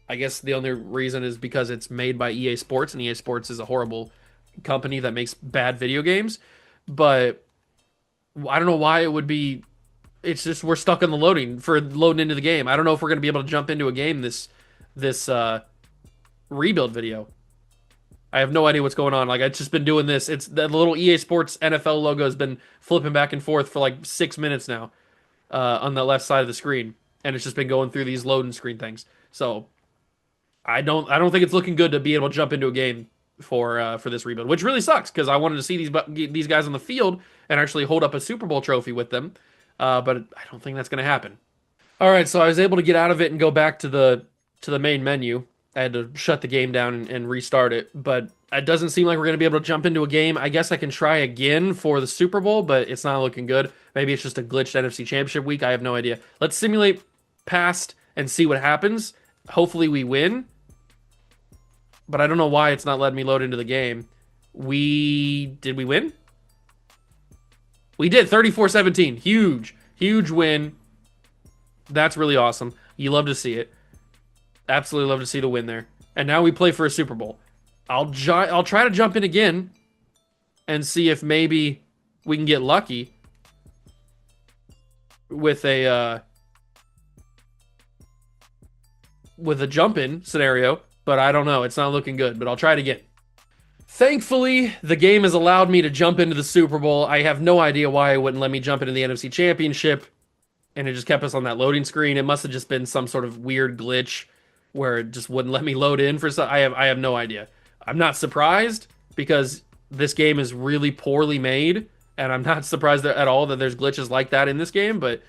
I guess the only reason is because it's made by EA Sports, and EA Sports is a horrible company that makes bad video games. But I don't know why it would be. It's just we're stuck on the loading for loading into the game. I don't know if we're going to be able to jump into a game this rebuild video. I have no idea what's going on. Like I've just been doing this. It's the little EA Sports NFL logo has been flipping back and forth for like 6 minutes now on the left side of the screen, and it's just been going through these loading screen things. So I don't think it's looking good to be able to jump into a game for this rebuild, which really sucks because I wanted to see these guys on the field and actually hold up a Super Bowl trophy with them, but I don't think that's going to happen. All right, so I was able to get out of it and go back to the main menu. I had to shut the game down and restart it, but it doesn't seem like we're going to be able to jump into a game. I guess I can try again for the Super Bowl, but it's not looking good. Maybe it's just a glitched NFC Championship week. I have no idea. Let's simulate past and see what happens. Hopefully we win, but I don't know why it's not letting me load into the game. Did we win? We did. 34-17. Huge win. That's really awesome. You love to see it. Absolutely love to see the win there. And now we play for a Super Bowl. I'll try to jump in again and see if maybe we can get lucky with a jump in scenario, but I don't know. It's not looking good, but I'll try it again. Thankfully, the game has allowed me to jump into the Super Bowl. I have no idea why it wouldn't let me jump into the NFC Championship, and it just kept us on that loading screen. It must have just been some sort of weird glitch where it just wouldn't let me load in for some. I have no idea. I'm not surprised because this game is really poorly made, and I'm not surprised at all that there's glitches like that in this game, but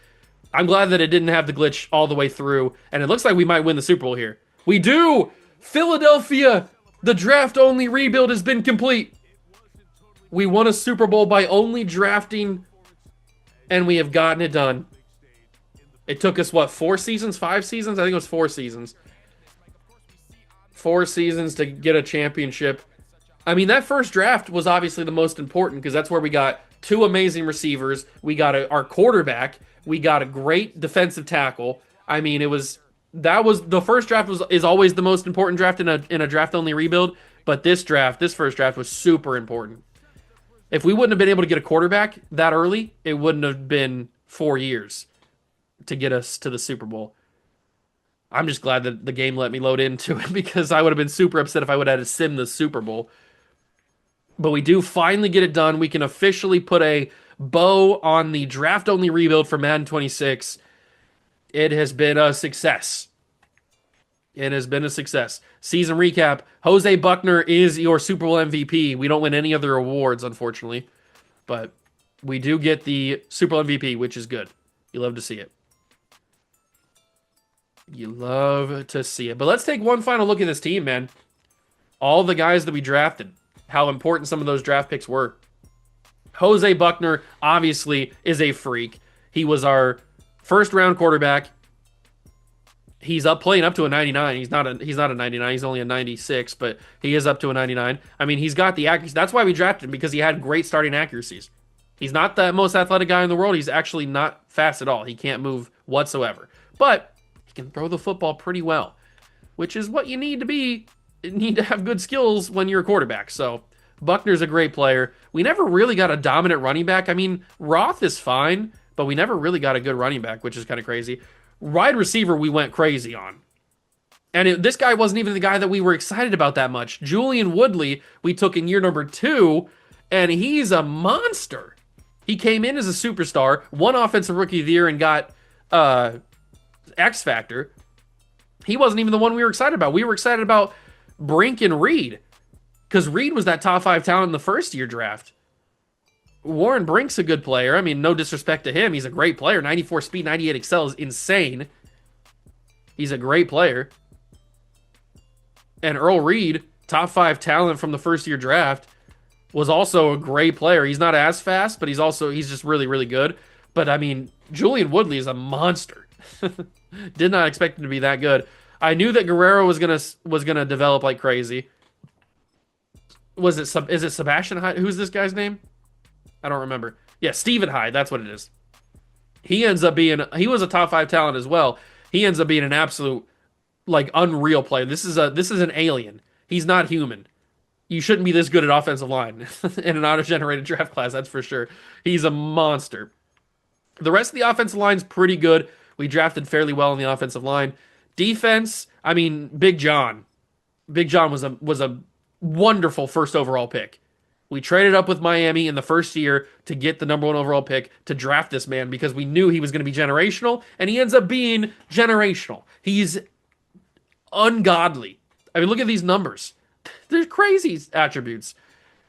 I'm glad that it didn't have the glitch all the way through, and it looks like we might win the Super Bowl here. We do! Philadelphia! The draft-only rebuild has been complete. We won a Super Bowl by only drafting, and we have gotten it done. It took us, what, 4 seasons? 5 seasons? I think it was 4 seasons. 4 seasons to get a championship. I mean, that first draft was obviously the most important because that's where we got 2 amazing receivers. We got our quarterback. We got a great defensive tackle. I mean, the first draft is always the most important draft in a draft only rebuild, but this first draft was super important. If we wouldn't have been able to get a quarterback that early, it wouldn't have been 4 years to get us to the Super Bowl. I'm just glad that the game let me load into it because I would have been super upset if I would have had to sim the Super Bowl. But we do finally get it done. We can officially put a bow on the draft-only rebuild for Madden 26. It has been a success. It has been a success. Season recap. Jose Buckner is your Super Bowl MVP. We don't win any other awards, unfortunately. But we do get the Super Bowl MVP, which is good. You love to see it. You love to see it. But let's take one final look at this team, man. All the guys that we drafted. How important some of those draft picks were. Jose Buckner, obviously, is a freak. He was our first-round quarterback. He's playing up to a 99. He's not a 99. He's only a 96, but he is up to a 99. I mean, he's got the accuracy. That's why we drafted him, because he had great starting accuracies. He's not the most athletic guy in the world. He's actually not fast at all. He can't move whatsoever. But he can throw the football pretty well, which is what you need to be. You need to have good skills when you're a quarterback. So Buckner's a great player. We never really got a dominant running back. I mean, Roth is fine, but we never really got a good running back, which is kind of crazy. Wide receiver, we went crazy on. And this guy wasn't even the guy that we were excited about that much. Julian Woodley, we took in year number 2, and he's a monster. He came in as a superstar, won Offensive Rookie of the Year, and got X Factor. He wasn't even the one we were excited about. We were excited about Brink and Reed, because Reed was that top 5 talent in the first year draft. Warren Brink's a good player. I mean, no disrespect to him. He's a great player. 94 speed, 98 excel is insane. He's a great player. And Earl Reed, top 5 talent from the first year draft, was also a great player. He's not as fast, but he's just really, really good. But I mean, Julian Woodley is a monster. Did not expect him to be that good. I knew that Guerrero was gonna develop like crazy. Is it Sebastian Hyde? Who's this guy's name? I don't remember. Yeah, Stephen Hyde. That's what it is. He was a top 5 talent as well. He ends up being an absolute like unreal player. This is an alien. He's not human. You shouldn't be this good at offensive line in an auto-generated draft class, that's for sure. He's a monster. The rest of the offensive line's pretty good. We drafted fairly well on the offensive line. Defense, I mean, Big John. Big John was a wonderful first overall pick. We traded up with Miami in the first year to get the number 1 overall pick to draft this man because we knew he was going to be generational, and he ends up being generational. He's ungodly. I mean, look at these numbers. They're crazy attributes,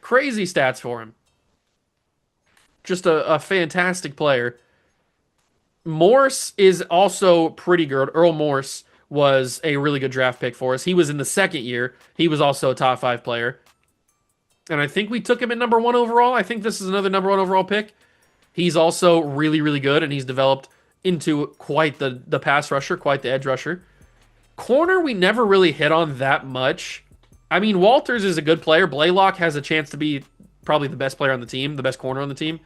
crazy stats for him. Just a fantastic player. Morse is also pretty good. Earl Morse was a really good draft pick for us. He was in the second year. He was also a top 5 player. And I think we took him at number 1 overall. I think this is another number 1 overall pick. He's also really, really good, and he's developed into quite the pass rusher, quite the edge rusher. Corner, we never really hit on that much. I mean, Walters is a good player. Blaylock has a chance to be probably the best player on the team, the best corner on the team.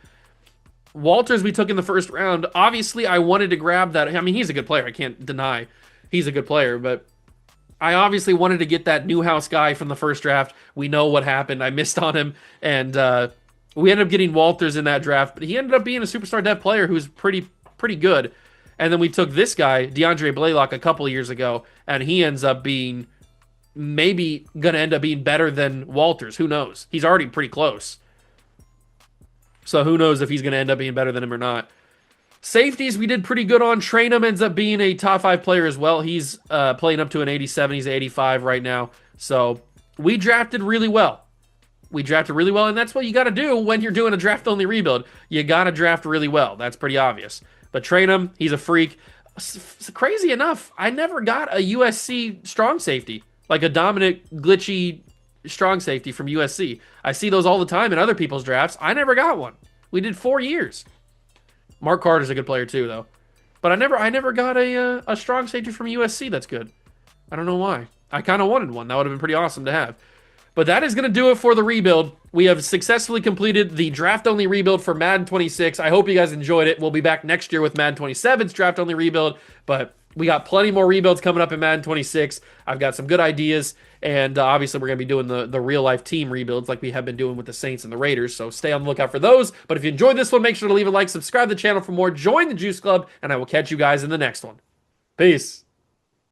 Walters, we took in the first round. Obviously, I wanted to grab that. I mean, he's a good player. I can't deny he's a good player, but I obviously wanted to get that Newhouse guy from the first draft. We know what happened. I missed on him, and we ended up getting Walters in that draft, but he ended up being a superstar dev player who's pretty good. And then we took this guy, DeAndre Blaylock, a couple of years ago, and he ends up being maybe going to end up being better than Walters. Who knows? He's already pretty close. So who knows if he's going to end up being better than him or not. Safeties, we did pretty good on. Trainum ends up being a top 5 player as well. He's playing up to an 87. He's 85 right now. So we drafted really well. And that's what you got to do when you're doing a draft-only rebuild. You got to draft really well. That's pretty obvious. But Trainum, he's a freak. Crazy enough, I never got a USC strong safety, like a dominant, glitchy strong safety from USC. I see those all the time in other people's drafts. I never got one. We did 4 years. Mark Carter's a good player too, though. But I never got a strong safety from USC that's good. I don't know why. I kind of wanted one. That would have been pretty awesome to have. But that is going to do it for the rebuild. We have successfully completed the draft-only rebuild for Madden 26. I hope you guys enjoyed it. We'll be back next year with Madden 27's draft-only rebuild, but we got plenty more rebuilds coming up in Madden 26. I've got some good ideas, and obviously we're going to be doing the real-life team rebuilds like we have been doing with the Saints and the Raiders, so stay on the lookout for those. But if you enjoyed this one, make sure to leave a like, subscribe to the channel for more, join the Juice Club, and I will catch you guys in the next one. Peace.